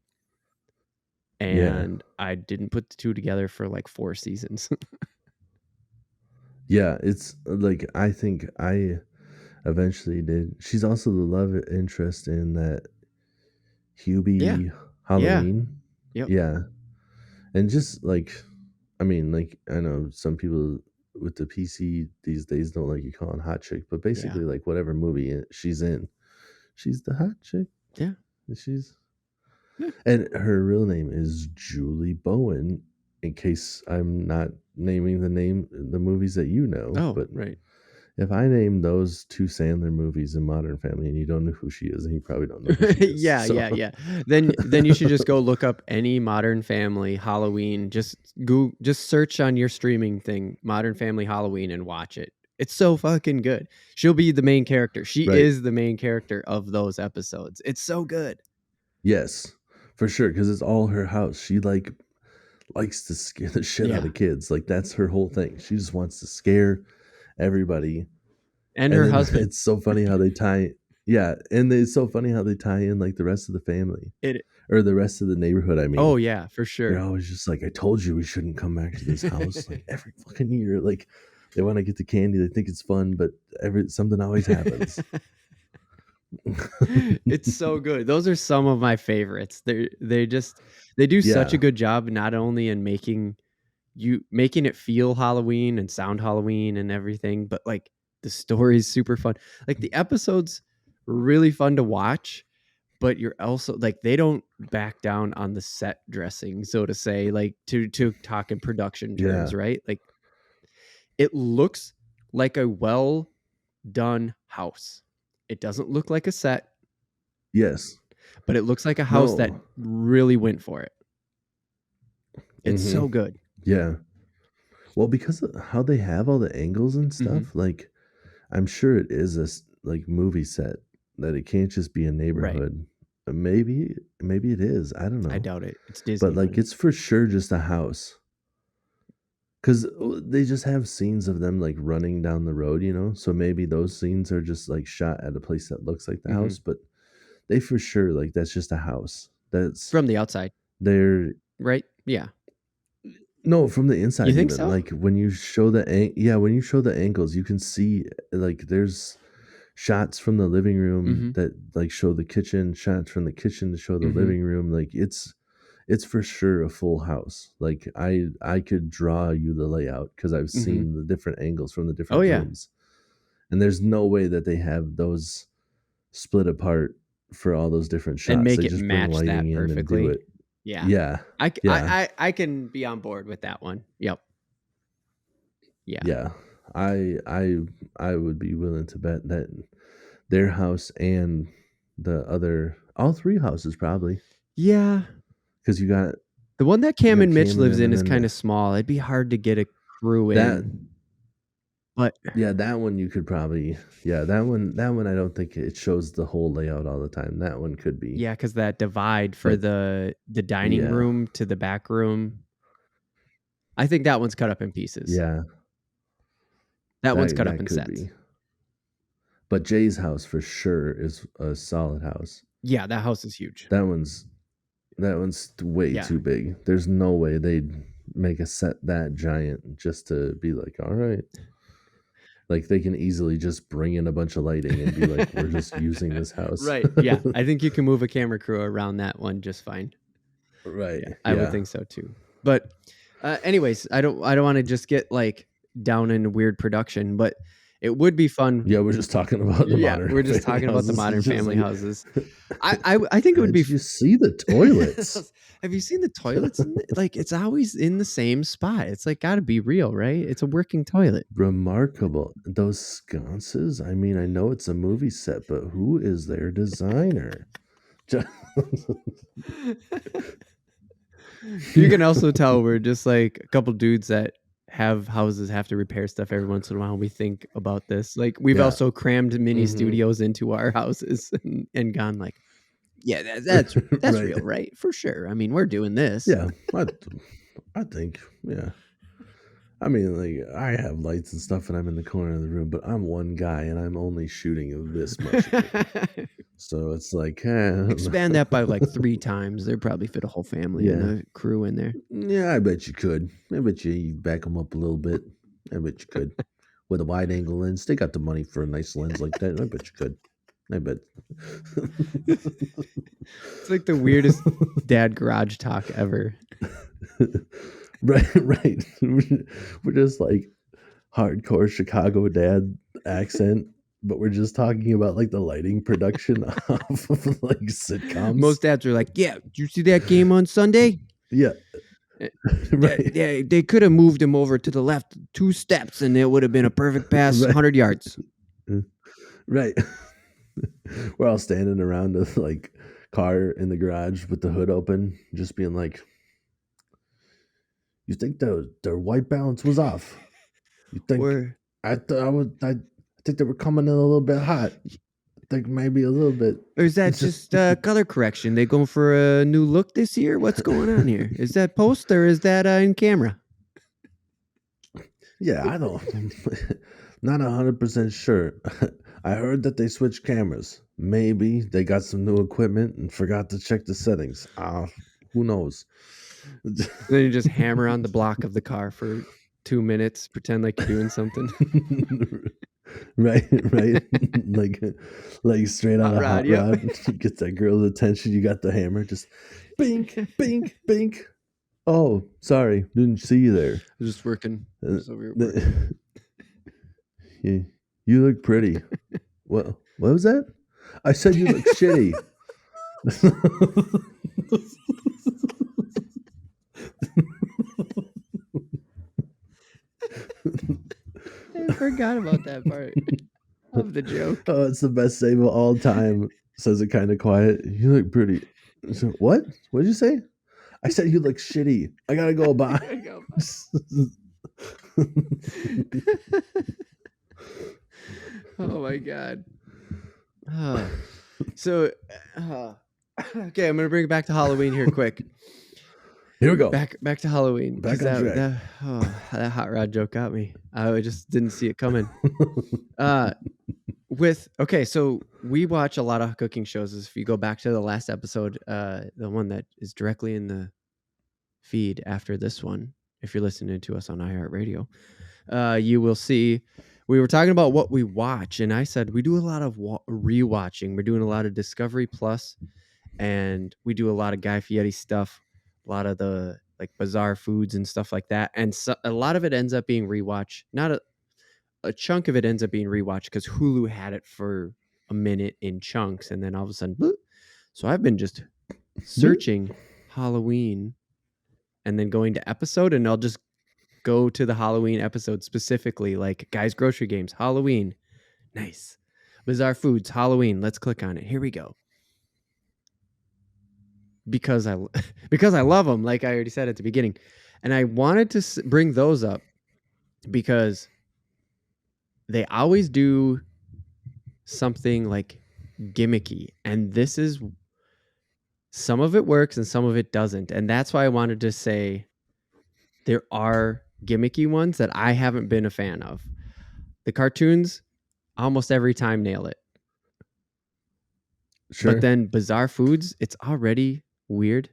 and I didn't put the two together for like 4 seasons. Yeah, it's like I think I eventually did. She's also the love interest in that Hubie Halloween. Yep. Yeah. And just like I mean, like I know some people with the PC these days don't like you calling hot chick, but basically like whatever movie she's in, she's the hot chick. Yeah. And her real name is Julie Bowen, in case I'm not naming the movies that you know. Oh, but right. if I name those 2 Sandler movies in Modern Family and you don't know who she is, then you probably don't know who she is. Yeah. Then you should just go look up any Modern Family Halloween. Just search on your streaming thing Modern Family Halloween and watch it. It's so fucking good. She'll be the main character. She is the main character of those episodes. It's so good. Yes, for sure, because it's all her house. She likes to scare the shit out of kids. Like that's her whole thing. She just wants to scare everybody. And her husband. It's so funny how they tie. Yeah, and it's so funny how they tie in like the rest of the family or the rest of the neighborhood. I mean, oh yeah, for sure. They're always just like, I told you we shouldn't come back to this house. Like every fucking year, like they want to get the candy. They think it's fun, but something always happens. It's so good. Those are some of my favorites. They do such a good job not only in making it feel Halloween and sound Halloween and everything, but like the story's super fun. Like the episodes really fun to watch, but you're also like they don't back down on the set dressing, so to say, like to talk in production terms, right? Like it looks like a well done house. It doesn't look like a set, Yes. but it looks like a house that No. really went for it. It's so good. Yeah. Well, because of how they have all the angles and stuff, like I'm sure it is a like movie set, that it can't just be a neighborhood. Maybe it is. I don't know. I doubt it. It's Disney. But like it's for sure just a house. Cuz they just have scenes of them like running down the road, you know? So maybe those scenes are just like shot at a place that looks like the house, but they for sure like that's just a house. That's from the outside. They're right? Yeah. No, from the inside. You think even. so? Like when you show when you show the angles, you can see like there's shots from the living room that like show the kitchen, shots from the kitchen to show the living room. Like it's for sure a full house. Like I could draw you the layout because I've seen the different angles from the different rooms. And there's no way that they have those split apart for all those different shots. And make they it just match bring lighting that perfectly. in and do it. Yeah. Yeah. I can be on board with that one. Yep. Yeah. Yeah. I would be willing to bet that their house and all three houses probably. Yeah. Because you got the one that Cam and Mitch lives in and is then kind of small. It'd be hard to get a crew in. But yeah, that one you could probably that one I don't think it shows the whole layout all the time. That one could be. Yeah, because that divide for the dining room to the back room. I think that one's cut up in pieces. Yeah. That one's cut up in sets. But Jay's house for sure is a solid house. Yeah, that house is huge. That one's way too big. There's no way they'd make a set that giant just to be like, all right. Like they can easily just bring in a bunch of lighting and be like, we're just using this house. Right. Yeah. I think you can move a camera crew around that one just fine. Right. Yeah, I would think so too. But anyways, I don't want to just get like down in weird production, but it would be fun. Yeah, we're just talking about the modern. We're just talking about the modern family houses. I think it would be. Did you see the toilets? Have you seen the toilets? Like it's always in the same spot. It's like got to be real, right? It's a working toilet. Remarkable. Those sconces. I mean, I know it's a movie set, but who is their designer? You can also tell we're just like a couple dudes that have houses, have to repair stuff every once in a while. We think about this. Like we've also crammed mini studios into our houses and gone like, yeah, that's right. Real, right? For sure. I mean, we're doing this. Yeah, I think, yeah. I mean, like I have lights and stuff, and I'm in the corner of the room, but I'm one guy, and I'm only shooting this much. So it's like expand that by like 3 times. They'd probably fit a whole family and a crew in there. Yeah, I bet you could. I bet you back them up a little bit. I bet you could with a wide angle lens. They got the money for a nice lens like that. I bet you could. I bet. It's like the weirdest dad garage talk ever. Right. We're just like hardcore Chicago dad accent, but we're just talking about like the lighting production off of like sitcoms. Most dads are like, yeah, did you see that game on Sunday? Yeah. Right. Yeah, they could have moved him over to the left 2 steps and it would have been a perfect pass, 100 yards. Right. We're all standing around a like car in the garage with the hood open, just being like, you think their white balance was off? You think I think they were coming in a little bit hot. I think maybe a little bit. Or is that just color correction? They going for a new look this year? What's going on here? Is that post or is that in camera? Yeah, I don't. Not 100% sure. I heard that they switched cameras. Maybe they got some new equipment and forgot to check the settings. Who knows? Then you just hammer on the block of the car for 2 minutes, pretend like you're doing something. Right. like straight on a hot rod. Get that girl's attention. You got the hammer. Just bink, bink, bink. Oh, sorry, didn't see you there. I was just working. You look pretty. What was that? I said you look shitty. I forgot about that part. love the joke. Oh, it's the best save of all time. Says it kind of quiet. You look pretty. So, what? What did you say? I said you look shitty. I gotta go by. Oh my god. So, okay, I'm gonna bring it back to Halloween here quick. Here we go. Back to Halloween. Back on track. That hot rod joke got me. I just didn't see it coming. So we watch a lot of cooking shows. If you go back to the last episode, the one that is directly in the feed after this one, if you're listening to us on iHeartRadio, you will see we were talking about what we watch, and I said we do a lot of rewatching. We're doing a lot of Discovery Plus, and we do a lot of Guy Fieri stuff, a lot of the like bizarre foods and stuff like that, and so, a lot of it ends up being rewatch. Not a chunk of it ends up being rewatched because Hulu had it for a minute in chunks, and then all of a sudden, bloop. So I've been just searching Halloween and then going to episode, and I'll just go to the Halloween episode specifically, like Guys Grocery Games, Halloween. Nice. Bizarre Foods, Halloween. Let's click on it. Here we go. Because I love them, like I already said at the beginning. And I wanted to bring those up because they always do something like gimmicky. And this is, some of it works and some of it doesn't. And that's why I wanted to say there are gimmicky ones that I haven't been a fan of. The cartoons almost every time nail it. Sure. But then Bizarre Foods, it's already weird.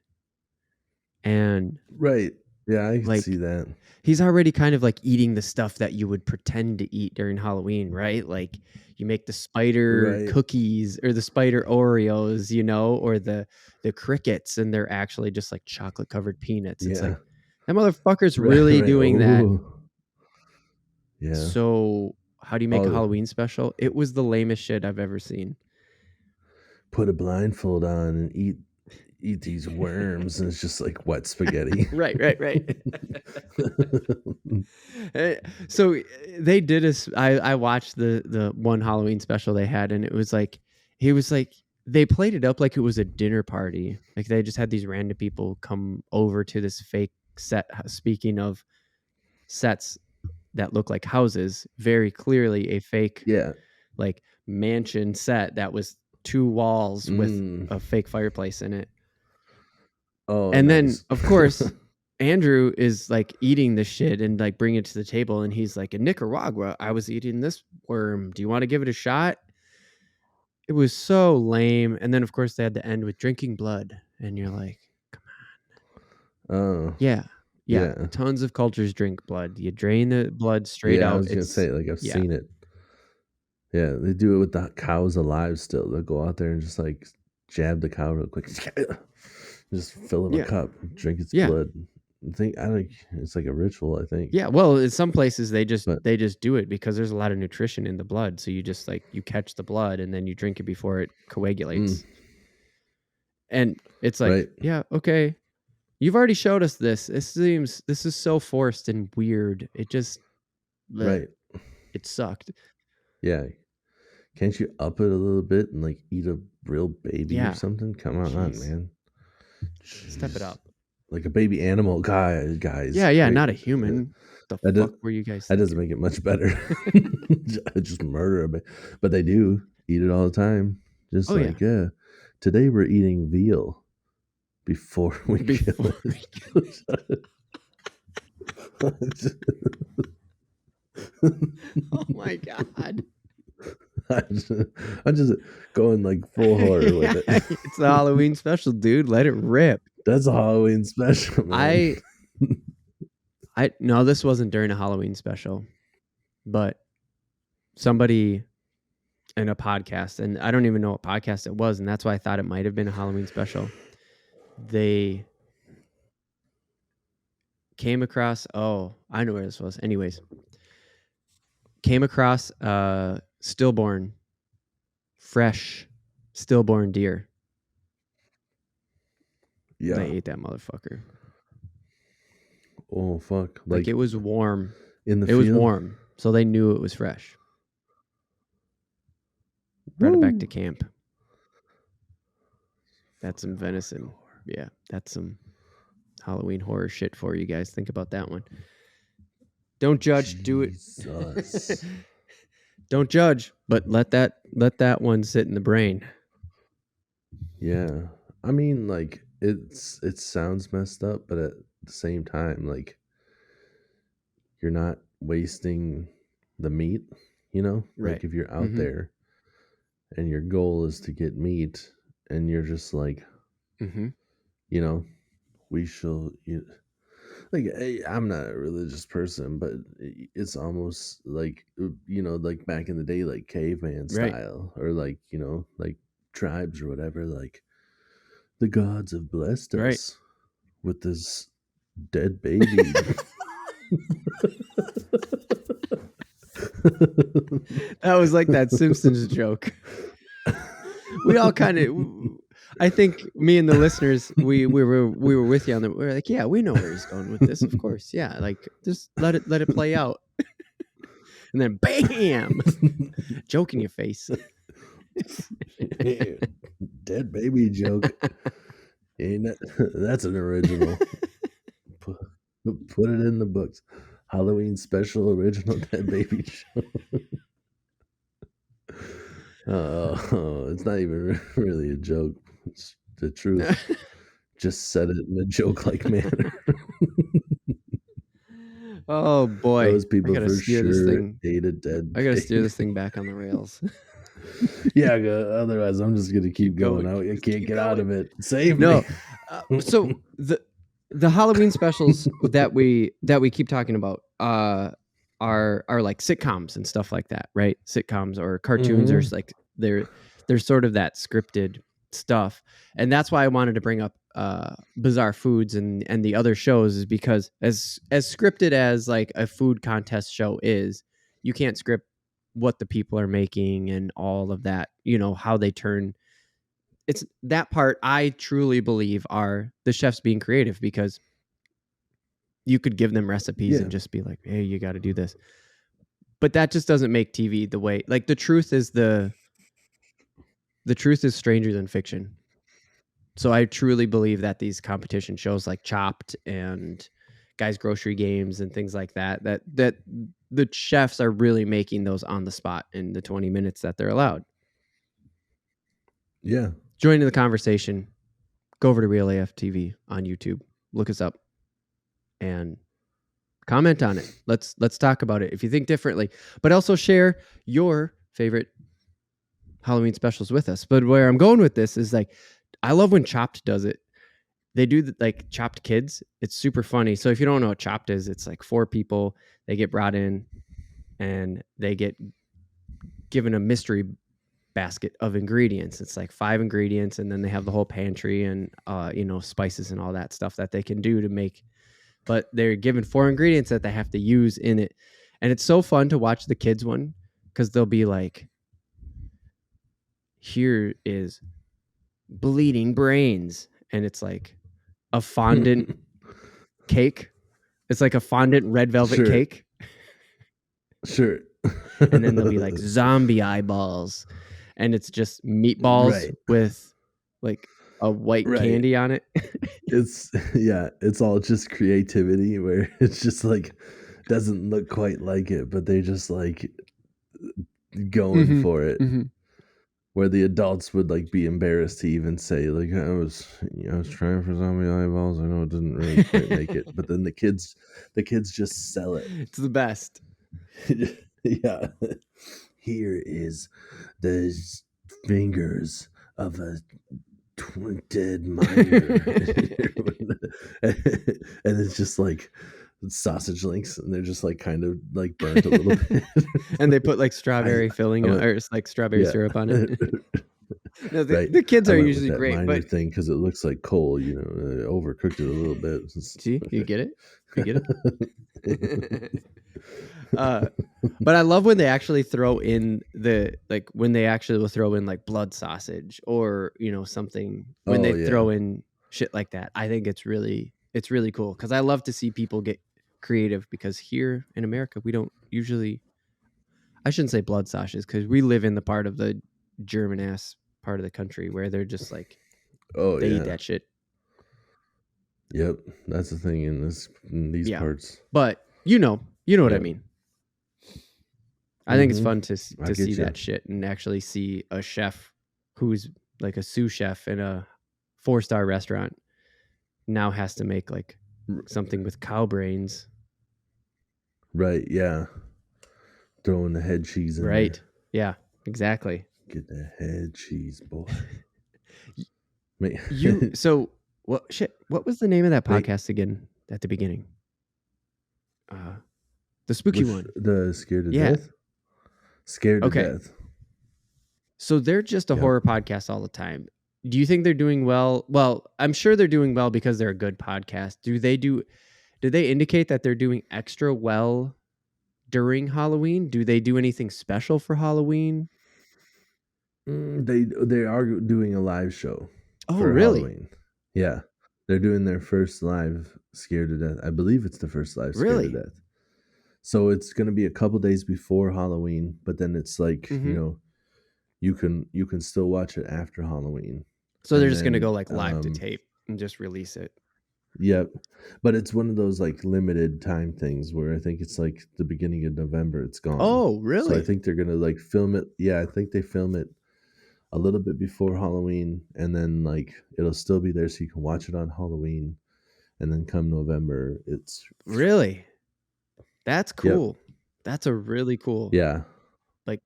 And right. Yeah, I can see that. He's already kind of like eating the stuff that you would pretend to eat during Halloween, right? Like you make the spider cookies or the spider Oreos, you know, or the crickets, and they're actually just like chocolate covered peanuts. It's like that motherfucker's really doing that. Yeah. So how do you make a Halloween special? It was the lamest shit I've ever seen. Put a blindfold on and eat these worms, and it's just like wet spaghetti. right. So they did I watched the one Halloween special they had, and it was like they played it up like it was a dinner party. Like they just had these random people come over to this fake set. Speaking of sets that look like houses, very clearly a fake like mansion set that was 2 walls with a fake fireplace in it. Oh, and then of course Andrew is like eating this shit and like bringing it to the table, and he's like, in Nicaragua I was eating this worm, do you want to give it a shot? It was so lame. And then of course they had to end with drinking blood, and you're like, come on. Oh yeah Tons of cultures drink blood. You drain the blood straight out. I was gonna say, like, I've seen it. Yeah, they do it with the cows alive still. They'll go out there and just like jab the cow real quick. Just fill him a cup, drink its blood. It's like a ritual, I think. Yeah, well, in some places they just do it because there's a lot of nutrition in the blood. So you just like you catch the blood and then you drink it before it coagulates. And it's like, yeah, okay. You've already showed us this. This is so forced and weird. It just it sucked. Yeah. Can't you up it a little bit and like eat a real baby or something? Come on, man. Step it up. Like a baby animal, guys. Yeah, not a human. The fuck were you guys thinking? That doesn't make it much better. Just murder a baby. But they do eat it all the time. Just today we're eating veal before we kill it. Oh my God. I'm just going like full horror with it. It's the Halloween special, dude. Let it rip. That's a Halloween special, man. No, this wasn't during a Halloween special, but somebody in a podcast, and I don't even know what podcast it was, and that's why I thought it might have been a Halloween special. They came across, I know where this was. Anyways, came across fresh stillborn deer. Yeah. They ate that motherfucker. Oh, fuck. Like it was warm. In the field? It was warm. So they knew it was fresh. Brought it back Woo! to camp. That's some venison. Yeah, that's some Halloween horror shit for you guys. Think about that one. Don't judge. Do it. Jesus. Don't judge, but let that one sit in the brain. Yeah. I mean, like, it sounds messed up, but at the same time, like, you're not wasting the meat, you know? Right. Like, if you're out Mhm. there and your goal is to get meat and you're just like, Mm-hmm. you know, we shall, like, I'm not a religious person, but it's almost like, you know, like back in the day, like caveman Right. style, or like, you know, like tribes or whatever, like the gods have blessed Right. us with this dead baby. That was like that Simpsons joke. We all kind of, I think me and the listeners, we were with you on the. We're like, yeah, we know where he's going with this, of course, yeah. Like, just let it play out, and then bam, joke in your face. Dead baby joke. Ain't it? That's an original. Put it in the books. Halloween special original dead baby joke. Oh, it's not even really a joke. It's the truth. Just said it in a joke-like manner. Oh boy, Those people I gotta for steer this sure thing. ate a dead I gotta baby. steer this thing back on the rails. Yeah, otherwise I'm just gonna keep going. I Just can't keep get out going. of it. Save No, me. so the Halloween specials that we keep talking about are like sitcoms and stuff like that, right? Sitcoms or cartoons or Mhm. like they're sort of that scripted stuff, and that's why I wanted to bring up Bizarre Foods and the other shows, is because as scripted as like a food contest show is, you can't script what the people are making and all of that, you know, how they turn. It's that part I truly believe are the chefs being creative, because you could give them recipes Yeah. and just be like, hey, you got to do this. But that just doesn't make TV the way, like, the truth is stranger than fiction. So I truly believe that these competition shows like Chopped and Guys Grocery Games and things like that the chefs are really making those on the spot in the 20 minutes that they're allowed. Yeah. Join in the conversation. Go over to Real AF TV on YouTube. Look us up and comment on it. Let's talk about it if you think differently, but also share your favorite Halloween specials with us. But where I'm going with this is, like, I love when Chopped does it. They do like Chopped Kids. It's super funny. So if you don't know what Chopped is, it's like 4 people, they get brought in and they get given a mystery basket of ingredients. It's like 5 ingredients, and then they have the whole pantry and you know, spices and all that stuff that they can do to make, but they're given 4 ingredients that they have to use in it. And it's so fun to watch the kids one, because they'll be like, here is bleeding brains, and it's like a fondant cake. It's like a fondant red velvet Sure. cake. Sure. And then they'll be like zombie eyeballs, and it's just meatballs Right. with like a white Right. candy on it. It's all just creativity, where it's just like doesn't look quite like it, but they're just like going for it. Where the adults would like be embarrassed to even say, like, I was trying for zombie eyeballs. I know it didn't really quite make it, but then the kids just sell it. It's the best. Yeah. Here is the fingers of a dead miner. And it's just like sausage links, and they're just like kind of like burnt a little bit. And they put like strawberry filling or it's like strawberry syrup on it. No, the kids are usually great, but thing, because it looks like coal, you know, overcooked it a little bit. See, you get it? You get it? But I love when they actually throw in when they actually will throw in like blood sausage, or, you know, something, when they throw in shit like that. I think it's really cool, because I love to see people get creative, because here in America, we don't usually, I shouldn't say blood sausage, because we live in the part of the German ass part of the country where they're just like Oh they yeah. eat that shit. Yep. That's the thing in these Yeah. parts. But you know what I Yep. mean. I think it's Mhm. fun to I see get ya. that shit and actually see a chef who's like a sous chef in a 4-star restaurant now has to make like something with cow brains. Right, yeah. Throwing the head cheese in Right. there. Yeah, exactly. Get the head cheese, boy. So what was the name of that They- podcast again at the beginning? The spooky one. The Scared to Yeah. Death? Scared to Okay. Death. So they're just a Yep. horror podcast all the time. Do you think they're doing well? Well, I'm sure they're doing well because they're a good podcast. Do they indicate that they're doing extra well during Halloween? Do they do anything special for Halloween? They are doing a live show Oh, for really? Halloween. Yeah. They're doing their first live Scared to Death. I believe it's the first live Scared Really? to Death. So it's going to be a couple days before Halloween, but then it's like, Mhm. you can still watch it after Halloween. So they're And just going to then, go like live to tape and just release it. Yep. But it's one of those like limited time things where I think it's like the beginning of November it's gone. Oh, really? So I think they're going to like film it. Yeah, I think they film it a little bit before Halloween, and then like it'll still be there so you can watch it on Halloween, and then come November it's Really? That's Yep. cool. That's a really cool. Yeah. Like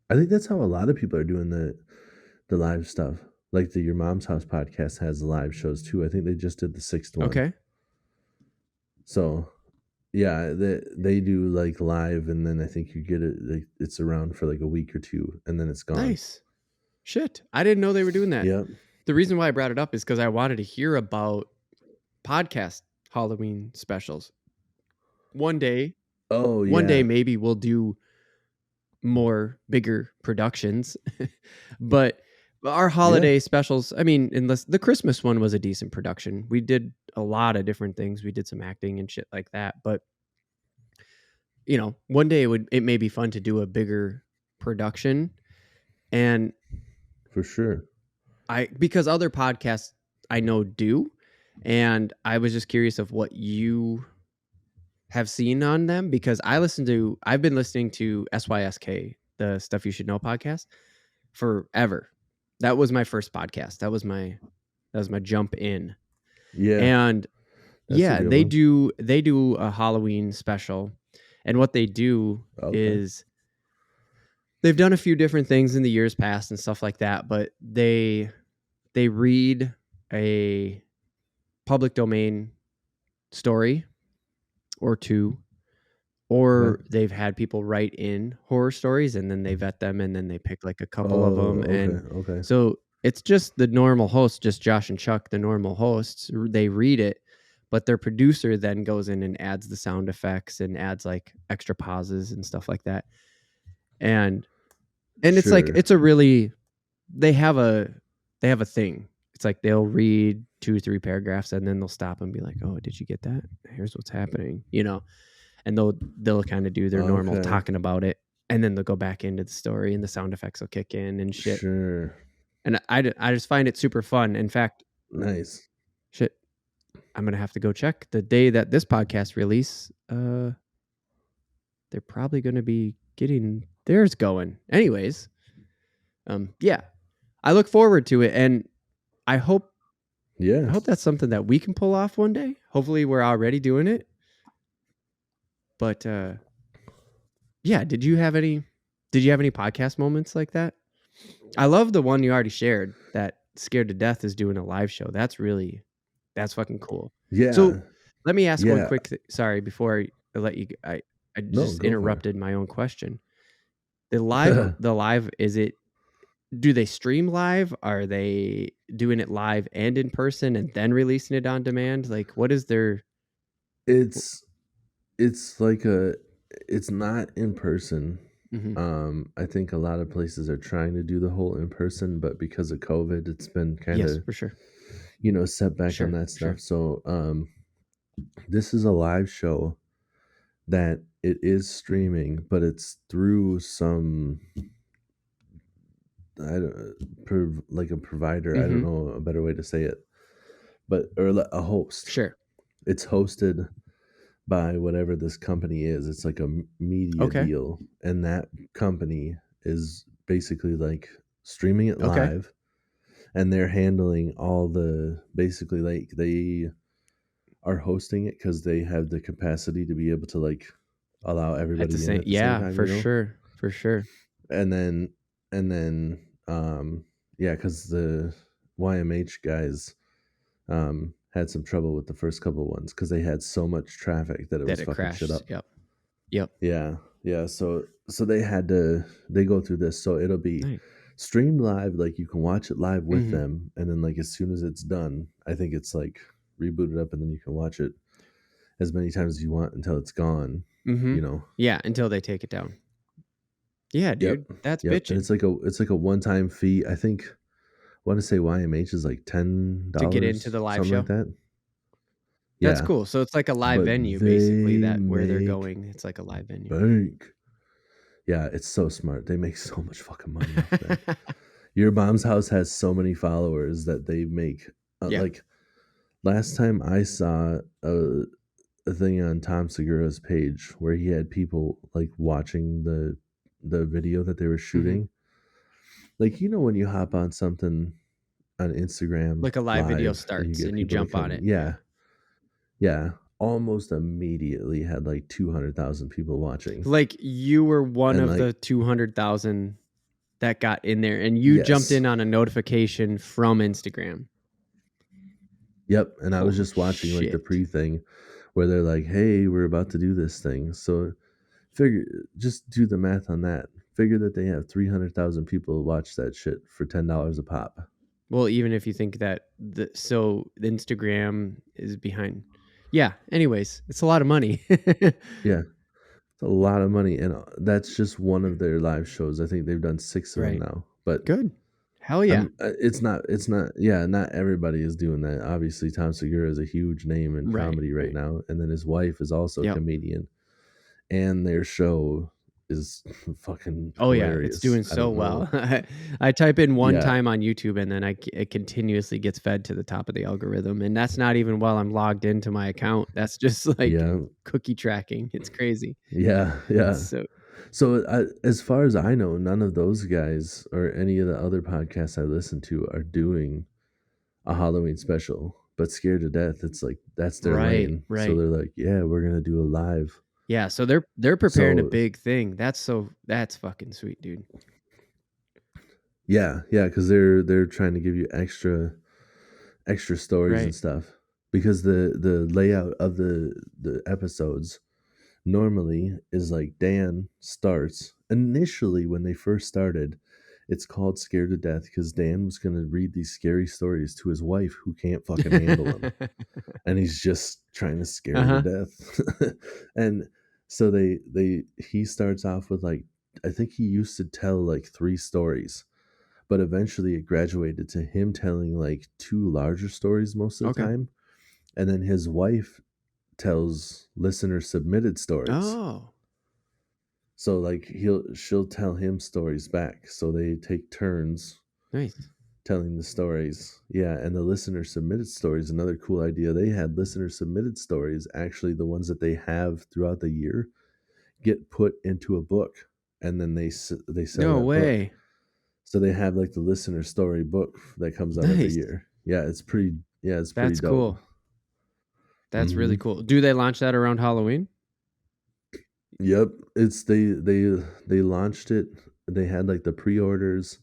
I think that's how a lot of people are doing the live stuff. Like the Your Mom's House podcast has live shows too. I think they just did the 6th one. Okay. So yeah, they do like live, and then I think you get it. Like, it's around for like a week or two, and then it's gone. Nice. Shit. I didn't know they were doing that. Yep. The reason why I brought it up is because I wanted to hear about podcast Halloween specials. One day, Oh yeah. one day maybe we'll do more bigger productions. But our holiday specials, I mean, unless the Christmas one was a decent production. We did a lot of different things. We did some acting and shit like that. But one day it may be fun to do a bigger production. And For sure. because other podcasts I know do, and I was just curious of what you have seen on them, because I've been listening to SYSK, the Stuff You Should Know podcast, forever. That was my first podcast. That was my jump in. Yeah. And That's a yeah, good they do a Halloween special. And what they do is they've done a few different things in the years past and stuff like that, but they read a public domain story or two, or they've had people write in horror stories and then they vet them and then they pick like a couple of them. And so it's just the normal hosts, just Josh and Chuck, the normal hosts. They read it, but their producer then goes in and adds the sound effects and adds like extra pauses and stuff like that. And it's like, it's a really, they have a thing. It's like they'll read 2 or 3 paragraphs and then they'll stop and be like, "Oh, did you get that? Here's what's happening," and they'll kind of do their normal talking about it, and then they'll go back into the story and the sound effects will kick in and shit. Sure. And I just find it super fun. In fact, nice. Shit, I'm gonna have to go check the day that this podcast release. They're probably gonna be getting theirs going. Anyways, yeah, I look forward to it, and I hope that's something that we can pull off one day. Hopefully we're already doing it. But yeah, did you have any podcast moments like that? I love the one you already shared, that Scared to Death is doing a live show. That's fucking cool. Yeah. So let me ask one quick sorry, before I let you I just interrupted my own question. The live do they stream live? Are they doing it live and in person and then releasing it on demand? Like, what is their... It's like it's not in person. Mm-hmm. I think a lot of places are trying to do the whole in person, but because of COVID, it's been kind of, for sure, set back on that stuff. Sure. So this is a live show that it is streaming, but it's through some like a provider. I don't know a better way to say it, but or a host. Sure. It's hosted by whatever this company is. It's like a media Okay. deal, and that company is basically like streaming it Okay. live, and they're handling all the basically like they are hosting it because they have the capacity to be able to like allow At the everybody in same, at the same time, for you know. sure, for sure. And then yeah, because the YMH guys had some trouble with the first couple ones because they had so much traffic that it That was it fucking shit crashes. up. Yep. Yeah. So they go through this. So it'll be Nice. streamed live, like you can watch it live with Mhm. them, and then like as soon as it's done, I think it's like rebooted up, and then you can watch it as many times as you want until it's gone. You know. Yeah, until they take it down. Yeah, Yep. dude, that's Yep. And bitching. it's like a one time fee. I think I want to say YMH is like To get into the $10, live something like show. that. That's Yeah. cool. So it's like a live But venue, basically. they That where they're make going, it's like a live venue. bank. Yeah, it's so smart. They make so much fucking money off that. Your Mom's House has so many followers that they make. Yeah. Like last time I saw a thing on Tom Segura's page where he had people like watching the video that they were shooting. Like you know when you hop on something on Instagram Like a live video live and you starts get and you people to jump on come it. in. Yeah. Almost immediately had like 200,000 people watching. Like you were one And of like the 200,000 that got in there, and you jumped yes. in on a notification from Instagram. Yep. And I was Holy just watching like the shit. pre thing where they're like, hey, we're about to do this thing. So figure just do the math on that. Figure that they have 300,000 people watch that shit for $10 a pop. Well, even if you think that so Instagram is behind. Yeah. Anyways, it's a lot of money. Yeah. It's a lot of money. And that's just one of their live shows. I think they've done 6 of them Right. now. But Good. Hell yeah. it's not, yeah, not everybody is doing that. Obviously, Tom Segura is a huge name in comedy right now. And then his wife is also a comedian. And their show is fucking hilarious. Yeah, it's doing so well. I type in one time on YouTube and then it continuously gets fed to the top of the algorithm, and that's not even while I'm logged into my account. That's just like cookie tracking. It's crazy. Yeah. So as far as I know, none of those guys or any of the other podcasts I listen to are doing a Halloween special. But Scared to Death, it's like that's their lane. Right. So they're like, yeah, we're gonna do a live. Yeah, so they're preparing a big thing. That's fucking sweet, dude. Yeah, because they're trying to give you extra stories and stuff. Because the layout of the episodes normally is like Dan starts initially when they first started. It's called Scared to Death because Dan was going to read these scary stories to his wife who can't fucking handle them. And he's just trying to scare her to death. And so he starts off with like, I think he used to tell like 3 stories, but eventually it graduated to him telling like 2 larger stories most of the time. And then his wife tells listener submitted stories. Oh. So like she'll tell him stories back. So they take turns. Nice. Telling the stories. Yeah, and the listener submitted stories, another cool idea. They had listener submitted stories, actually the ones that they have throughout the year, get put into a book, and then they sell no way book. So they have like the listener story book that comes out every year. Yeah, it's pretty That's pretty dope. Cool. That's really cool. Do they launch that around Halloween? Yep. It's they launched it. They had like the pre-orders.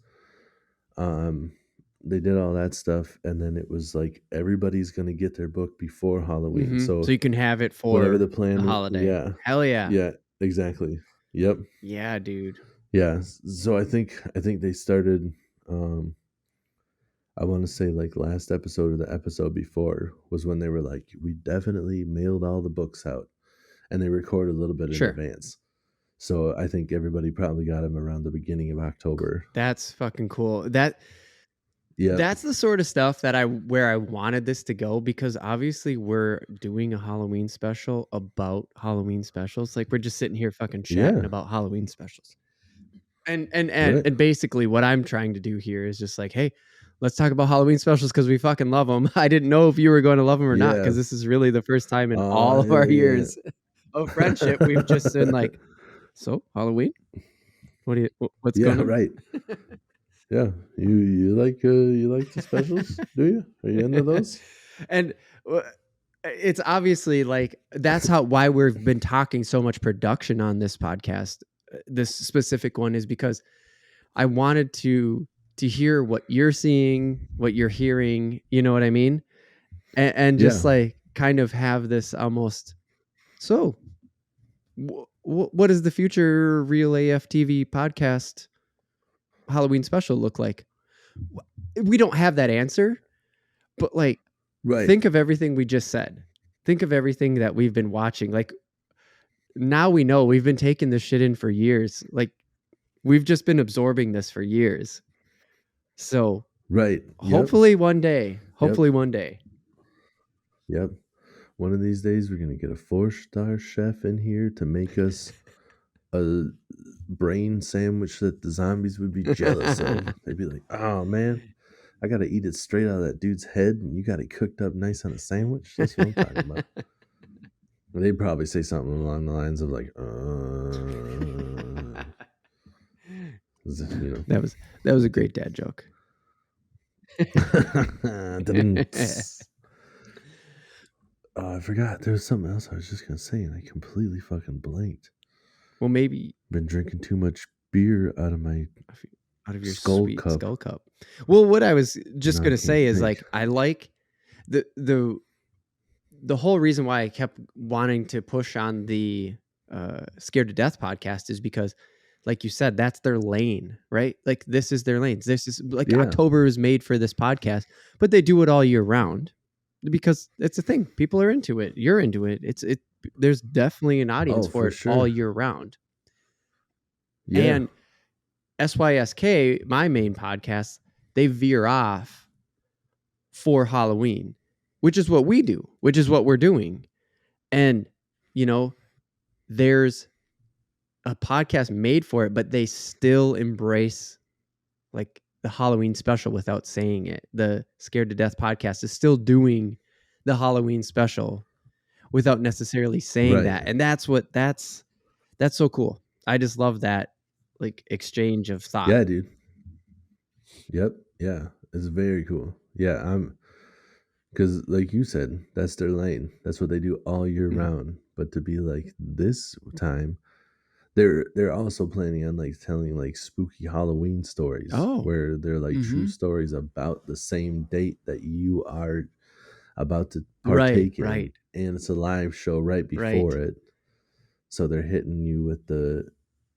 They did all that stuff, and then it was like everybody's gonna get their book before Halloween. So you can have it for whatever the plan holiday. Yeah. Hell yeah. Yeah, exactly. Yep. Yeah, dude. Yeah. So I think they started I want to say like last episode or the episode before was when they were like, we definitely mailed all the books out, and they recorded a little bit in advance. So I think everybody probably got them around the beginning of October. That's fucking cool. That's the sort of stuff that where I wanted this to go, because obviously we're doing a Halloween special about Halloween specials. Like we're just sitting here fucking chatting about Halloween specials. And basically what I'm trying to do here is just like, hey, let's talk about Halloween specials because we fucking love them. I didn't know if you were going to love them or not, because this is really the first time in all of our years of friendship we've just been like, so Halloween, what's going on? Right. Yeah, you like the specials? Do you? Are you into those? And it's obviously like that's why we've been talking so much production on this podcast. This specific one is because I wanted to hear what you're seeing, what you're hearing. You know what I mean? And just like kind of have this almost. So, what does the future Real AF TV podcast Halloween special look like? We don't have that answer, but like, think of everything we just said. Think of everything that we've been watching. Like, now we know we've been taking this shit in for years. Like, we've just been absorbing this for years. So, hopefully one day. Yep. One of these days, we're going to get a 4-star chef in here to make us a brain sandwich that the zombies would be jealous of. They'd be like, oh, man, I got to eat it straight out of that dude's head, and you got it cooked up nice on a sandwich? That's what I'm talking about. They'd probably say something along the lines of like, you know. That was a great dad joke. Oh, I forgot. There was something else I was just going to say, and I completely fucking blanked. Well, maybe. Been drinking too much beer out of your skull cup. Well, what I was just going to say is like, I like the whole reason why I kept wanting to push on the Scared to Death podcast is because, like you said, that's their lane, right? Like, this is their lane. This is like October is made for this podcast, but they do it all year round because it's a thing. People are into it. You're into it. There's definitely an audience for it all year round. Yeah. And SYSK, my main podcast, they veer off for Halloween, which is what we do, which is what we're doing. And, you know, there's a podcast made for it, but they still embrace like the Halloween special without saying it. The Scared to Death podcast is still doing the Halloween special without necessarily saying that. And that's so cool. I just love that like exchange of thought. Yeah, dude. Yep. Yeah. It's very cool. Yeah. Because like you said, that's their lane. That's what they do all year round. But to be like this time, they're also planning on like telling like spooky Halloween stories where they're like true stories about the same date that you are about to partake in. Right. And it's a live show right before it. So they're hitting you with the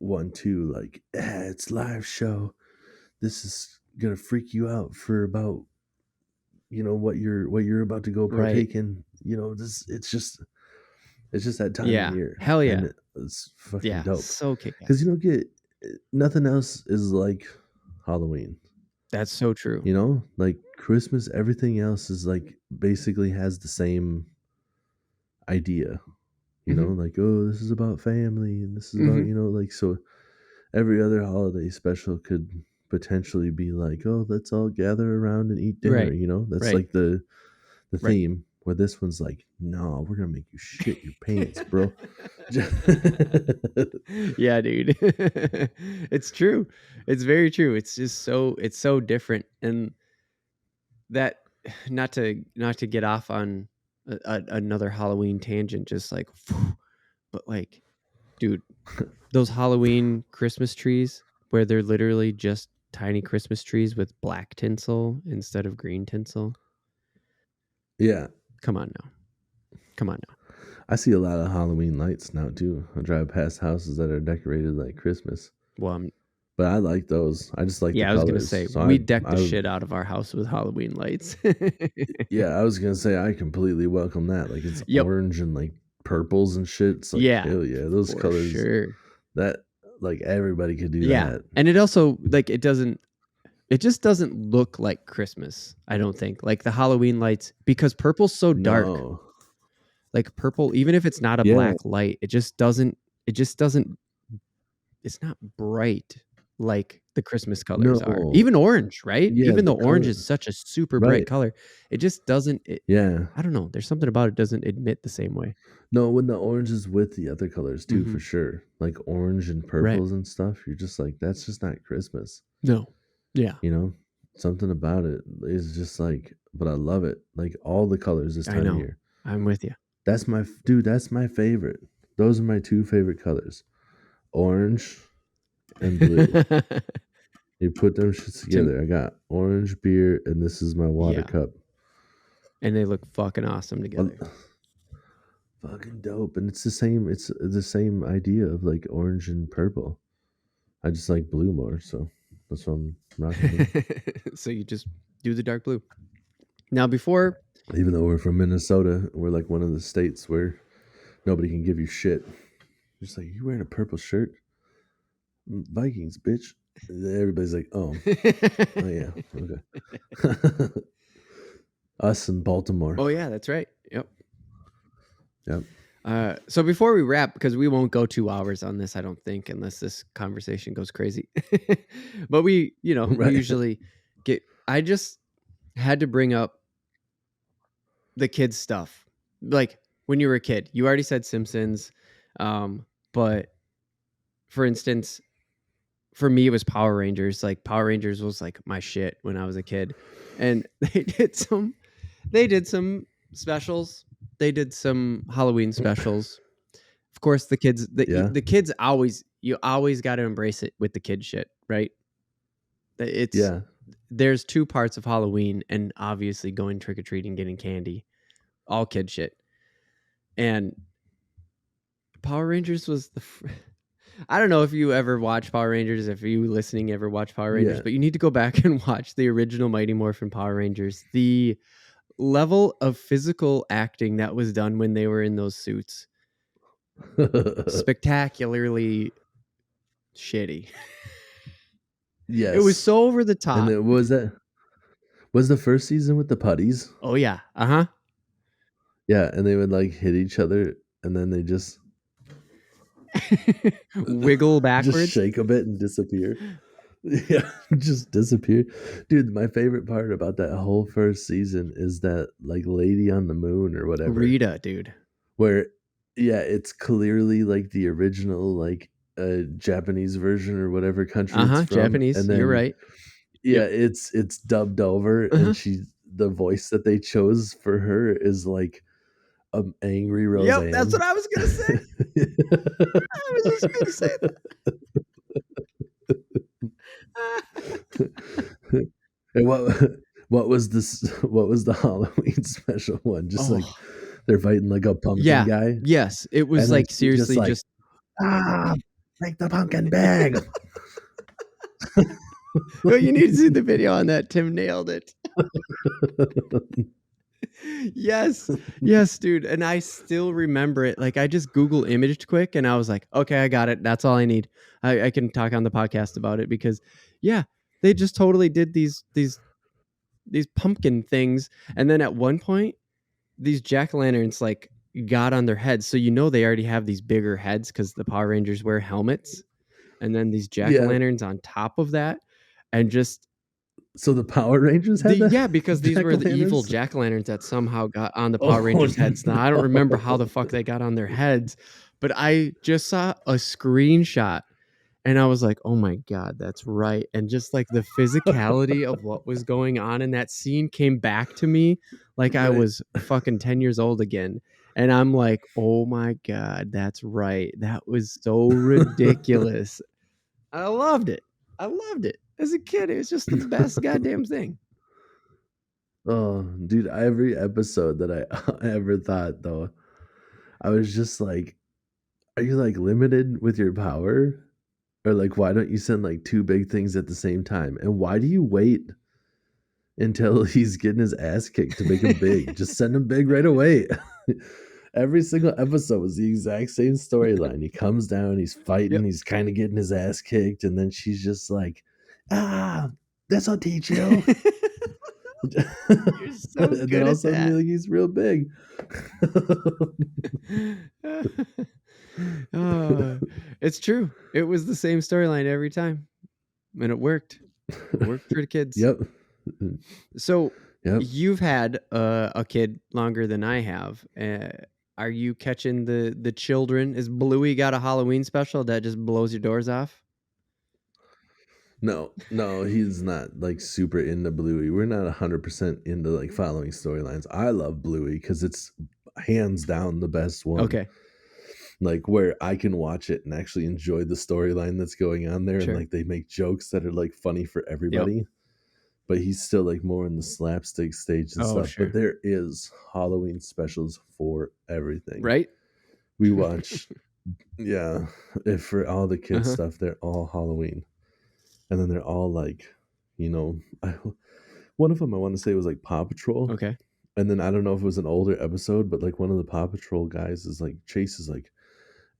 1-2 like, it's live show. This is gonna freak you out for about, you know, what you're about to go partake in. You know, it's just that time of year. Hell yeah. And it's fucking dope. So kick-ass. Because you don't get nothing else is like Halloween. That's so true. You know, like Christmas, everything else is like basically has the same idea. You know, like, oh, this is about family and this is about, you know, like, so every other holiday special could potentially be like, oh, let's all gather around and eat dinner. You know, that's like the theme. Where this one's like, no, we're gonna make you shit your pants, bro. Yeah, dude. It's true. It's very true. It's just so different. And that not to get off on another Halloween tangent, just like, but like, dude, those Halloween Christmas trees where they're literally just tiny Christmas trees with black tinsel instead of green tinsel. Yeah. Come on now. I see a lot of Halloween lights now too. I drive past houses that are decorated like Christmas. Well, but I like those. I just like the colors. I was gonna say, so we deck the shit out of our house with Halloween lights. Yeah, I was gonna say I completely welcome that. Like it's orange and like purples and shit. It's like, hell yeah, those colors. Sure. That like everybody could do that. And it also like it just doesn't look like Christmas, I don't think. Like the Halloween lights, because purple's so dark. No. Like purple, even if it's not a black light, it just doesn't, it's not bright. like the Christmas colors are. No. Even orange, right? Yeah, Even the though orange color. is such a super bright Right. color, it just doesn't. Yeah. I don't know. There's something about it doesn't emit the same way. No, when the orange is with the other colors too, for Mhm. sure. Like orange and Right. purples and stuff. You're just like, that's just not Christmas. No. Yeah. You know? Something about it is just like, but I love it. Like all the colors this I time of know. year. I'm with you. That's my dude, that's my favorite. Those are my two favorite colors. Orange and blue. You put them shits together. I got orange beer and this is my water Yeah. cup. And they look fucking awesome together. Fucking dope. And it's the same idea of like orange and purple. I just like blue more, so that's what I'm rocking with. So you just do the dark blue. Now before, Even though we're from Minnesota, we're like one of the states where nobody can give you shit. Just like, you wearing a purple shirt? Vikings, bitch. And then everybody's like, oh yeah, okay. Us in Baltimore. Oh yeah, that's right. Yep. Yep. So before we wrap, because we won't go 2 hours on this, I don't think, unless this conversation goes crazy. But we Right. usually get. I just had to bring up the kids stuff. Like when you were a kid, you already said Simpsons, but for instance, for me it was Power Rangers. Like Power Rangers was like my shit when I was a kid, and they did some specials. They did some Halloween specials. Of course, the kids, Yeah. the kids you always got to embrace it with the kid shit, right? It's Yeah. There's 2 parts of Halloween, and obviously going trick or treating, getting candy, all kid shit. And Power Rangers was I don't know if you ever watch Power Rangers, if you listening ever watch Power Rangers, Yeah. but you need to go back and watch the original Mighty Morphin Power Rangers. The level of physical acting that was done when they were in those suits, spectacularly shitty. Yes. It was so over the top. And it was the first season with the putties? Oh yeah. Uh-huh. Yeah, and they would like hit each other and then they just Wiggle backwards. just shake a bit and disappear. Yeah, just disappear. Dude, my favorite part about that whole first season is that like lady on the moon or whatever. Rita, dude. Where it's clearly like the original like Japanese version or whatever country it's from. Japanese. And then, you're right. Yeah, it's dubbed over and the voice that they chose for her is like angry Roseanne. Yep, that's what I was gonna say. I was just gonna say that. And what was the Halloween special one? Just like they're fighting like a pumpkin guy. Yes, it was like seriously just make the pumpkin big. Oh, you need to see the video on that. Tim nailed it. Yes, dude. And I still remember it. Like I just Google imaged quick and I was like, okay, I got it. That's all I need. I can talk on the podcast about it because they just totally did these pumpkin things. And then at one point, these jack-o'-lanterns like got on their heads. So they already have these bigger heads because the Power Rangers wear helmets. And then these jack-o'-lanterns on top of that. And just so the Power Rangers had that? Because these were the evil jack-o'-lanterns that somehow got on the Power Rangers heads. Now I don't remember how the fuck they got on their heads, but I just saw a screenshot and I was like, oh my God, that's right. And just like the physicality of what was going on in that scene came back to me like I was fucking 10 years old again. And I'm like, oh my God, that's right. That was so ridiculous. I loved it. As a kid, it was just the best goddamn thing. Oh, dude, every episode that I ever thought, though, I was just like, are you like limited with your power? Or like, why don't you send like 2 big things at the same time? And why do you wait until he's getting his ass kicked to make him big? Just send him big right away. Every single episode was the exact same storyline. He comes down, he's fighting, he's kind of getting his ass kicked, and then she's just like, this'll teach you. You're so and good then all at of a sudden, that. like, he's real big. It's true. It was the same storyline every time. and it worked. It worked for the kids. Yep. So Yep. you've had a kid longer than I have. Are you catching the children? Is Bluey got a Halloween special that just blows your doors off? No, he's not like super into Bluey. We're not 100% into like following storylines. I love Bluey because it's hands down the best one. Okay. Like where I can watch it and actually enjoy the storyline that's going on there. Sure. And like they make jokes that are like funny for everybody. But he's still like more in the slapstick stage and stuff. Sure. But there is Halloween specials for everything. Right? We watch, yeah. If for all the kids stuff, they're all Halloween. And then they're all like, you know, one of them I want to say was like Paw Patrol. Okay. And then I don't know if it was an older episode, but like one of the Paw Patrol guys is like, Chase is like,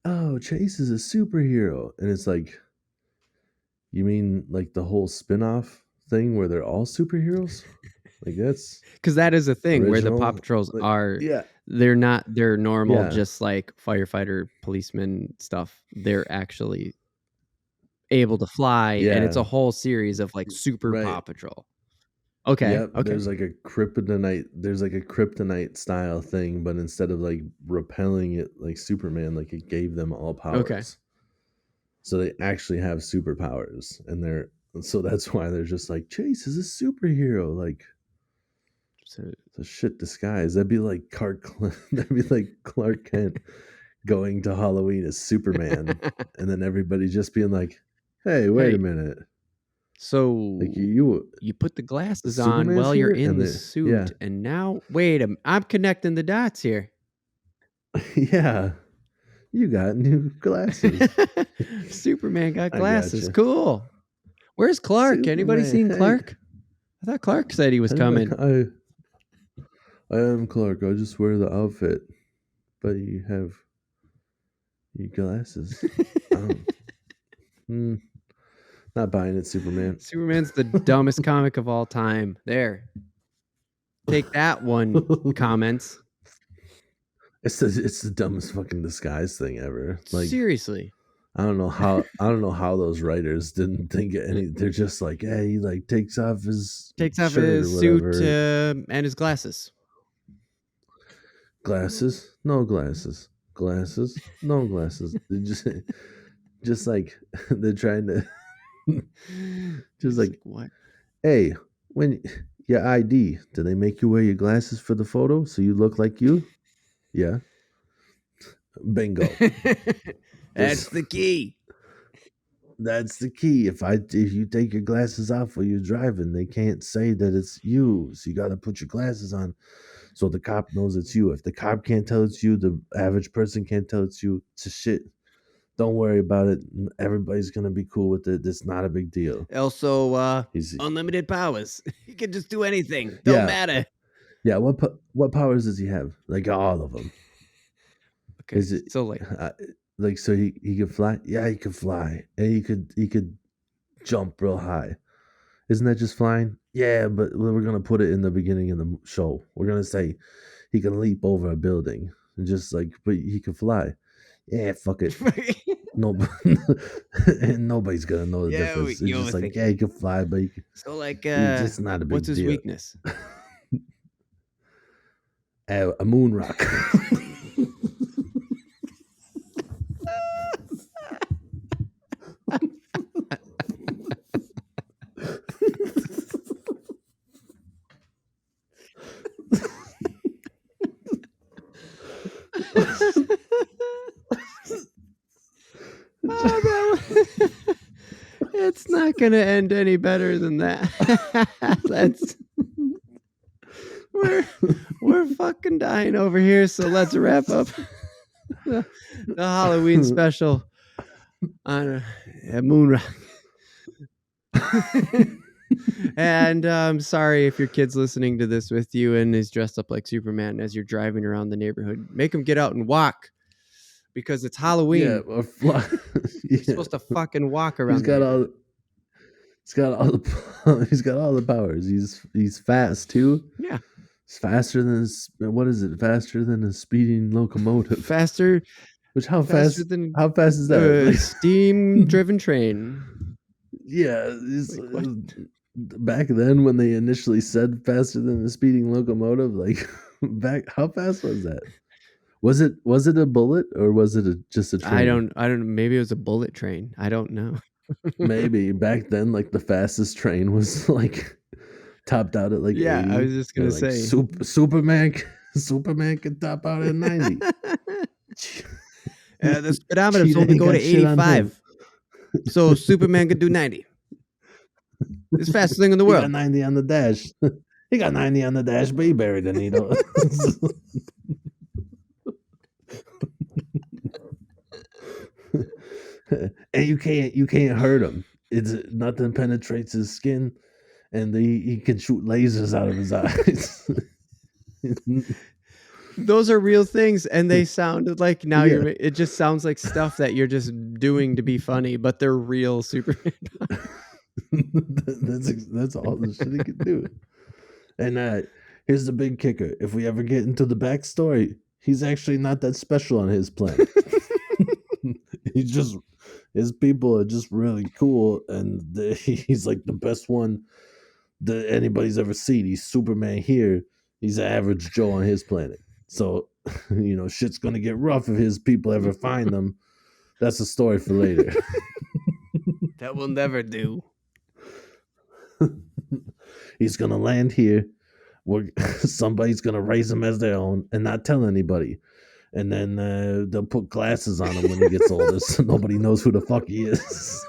oh, Chase is a superhero. And it's like, you mean like the whole spin-off thing where they're all superheroes? Like that's because that is a thing original. Where the Paw Patrols like, are. Yeah. They're not. They're normal, just like firefighter, policeman stuff. They're actually able to fly, and it's a whole series of like super Paw Patrol. Okay. Yep. Okay. There's like a kryptonite style thing, but instead of like repelling it like Superman, like it gave them all powers. Okay. So they actually have superpowers, and so that's why they're just like, Chase is a superhero. Like it's a shit disguise. That'd be like Clark Kent going to Halloween as Superman, and then everybody just being like, hey, wait a minute. So like you put the glasses on while you're in the suit, and now wait a minute, I'm connecting the dots here. Yeah, you got new glasses. Superman got glasses. Cool. Where's Clark? Superman. Anybody seen Clark? I thought Clark said he was coming. I am Clark. I just wear the outfit, but you have your glasses. Not buying it, Superman. Superman's the dumbest comic of all time. There. Take that one, comments. It's the dumbest fucking disguise thing ever. Like seriously. I don't know how those writers didn't think of any. They're just like, hey, he like takes off his suit and his glasses. Glasses, no glasses. Glasses, no glasses. They're just like they're trying to just like what? Hey, when your ID, do they make you wear your glasses for the photo so you look like you? Yeah. Bingo. That's the key. That's the key. If you take your glasses off while you're driving, they can't say that it's you. So you got to put your glasses on so the cop knows it's you. If the cop can't tell it's you, the average person can't tell it's you. It's a shit. Don't worry about it. Everybody's gonna be cool with it. It's not a big deal. Also, unlimited powers. He can just do anything. Don't matter. Yeah. What powers does he have? Like all of them. Okay. Is it so like so he can fly? Yeah, he can fly, and he could jump real high. Isn't that just flying? Yeah, but we're gonna put it in the beginning of the show. We're gonna say he can leap over a building and just like, but he can fly. Yeah, fuck it. No, and nobody's gonna know the difference. It's just like, he can fly, but he can, so like, it's just not a big what's his deal. weakness? A moon rock. It's not gonna end any better than that. We're fucking dying over here, so let's wrap up the Halloween special on a moon rock. And I'm sorry if your kid's listening to this with you and is dressed up like Superman as you're driving around the neighborhood. Make him get out and walk because it's Halloween. Yeah, or fly. You're supposed to fucking walk around. He's got all the powers. He's fast too. Yeah. It's faster than faster than a speeding locomotive. Faster. How fast is that? Steam driven train. Yeah, Like, what? back then when they initially said faster than the speeding locomotive, like back, how fast was that? Was it a bullet or was it just a train? I don't. Maybe it was a bullet train. I don't know. Maybe back then, like the fastest train was like topped out at like Yeah, I 80. was just They're gonna like say. Superman. Superman can top out at 90. The speedometer's Cheetah only ain't go to got shit on him. 85, so Superman could do 90. It's the fastest thing in the He got world. 90 on the dash. He got 90 on the dash, but he buried the needle. And you can't hurt him. It's nothing penetrates his skin, and he can shoot lasers out of his eyes. Those are real things, and they sounded like now Yeah. it just sounds like stuff that you're just doing to be funny, but they're real Superman. That's all the shit he can do. And here's the big kicker: if we ever get into the backstory, he's actually not that special on his planet. His people are just really cool, and he's like the best one that anybody's ever seen. He's Superman here. He's an average Joe on his planet. So, shit's gonna get rough if his people ever find them. That's a story for later. That will never do. He's gonna land here. Somebody's gonna raise him as their own and not tell anybody. And then they'll put glasses on him when he gets older, so nobody knows who the fuck he is.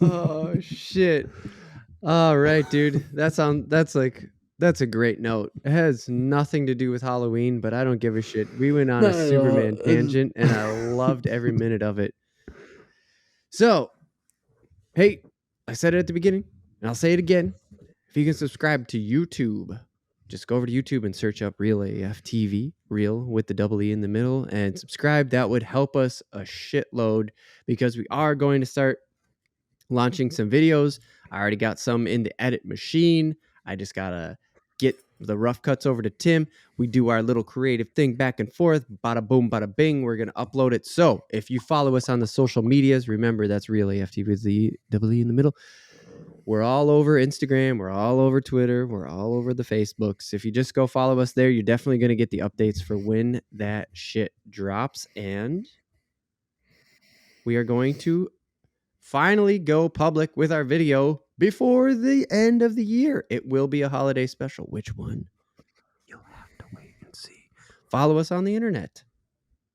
Oh shit! All right, dude. That's a great note. It has nothing to do with Halloween, but I don't give a shit. We went on a Superman tangent, and I loved every minute of it. So, hey, I said it at the beginning, and I'll say it again. If you can subscribe to YouTube, just go over to YouTube and search up Real AF TV, Real with the double E in the middle, and subscribe. That would help us a shitload because we are going to start launching some videos. I already got some in the edit machine. I just gotta get the rough cuts over to Tim. We do our little creative thing back and forth. Bada boom, bada bing. We're gonna upload it. So if you follow us on the social medias, remember that's Real AFT with the double E in the middle. We're all over Instagram. We're all over Twitter. We're all over the Facebooks. If you just go follow us there, you're definitely gonna get the updates for when that shit drops. And we are going to finally go public with our video before the end of the year. It will be a holiday special. Which one? You'll have to wait and see. Follow us on the internet.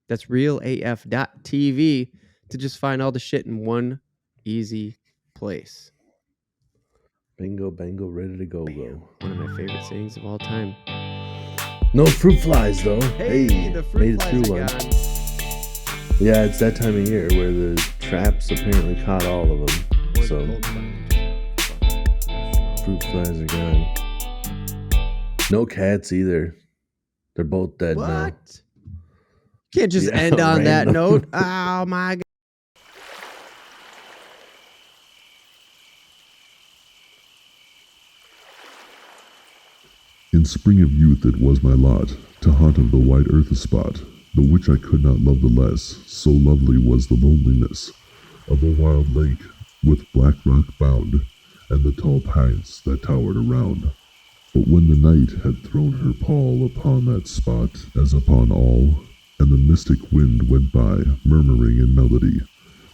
That's realaf.tv to just find all the shit in one easy place. Bingo, bango, ready to go, Bam. One of my favorite sayings of all time. No fruit flies, though. Hey, the fruit made it flies through are one. gone. Yeah, it's that time of year where the traps apparently caught all of them. Or So the cold front. fruit flies are gone. No cats either. They're both dead now. What? Can't just Yeah, end on that random. note. Oh my god. In spring of youth it was my lot to haunt of the wide earth a spot, the which I could not love the less, so lovely was the loneliness of a wild lake, with black rock bound, and the tall pines that towered around. But when the night had thrown her pall upon that spot, as upon all, and the mystic wind went by, murmuring in melody,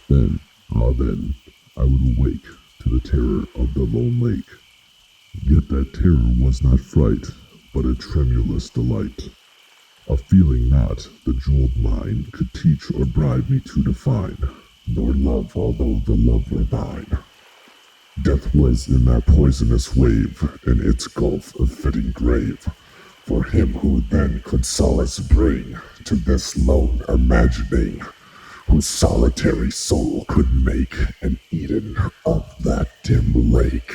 then, then, I would awake to the terror of the lone lake. Yet that terror was not fright, but a tremulous delight, a feeling not the jeweled mind could teach or bribe me to define, nor love although the love were thine. Death was in that poisonous wave, in its gulf a fitting grave, for him who then could solace bring to this lone imagining, whose solitary soul could make an Eden of that dim lake.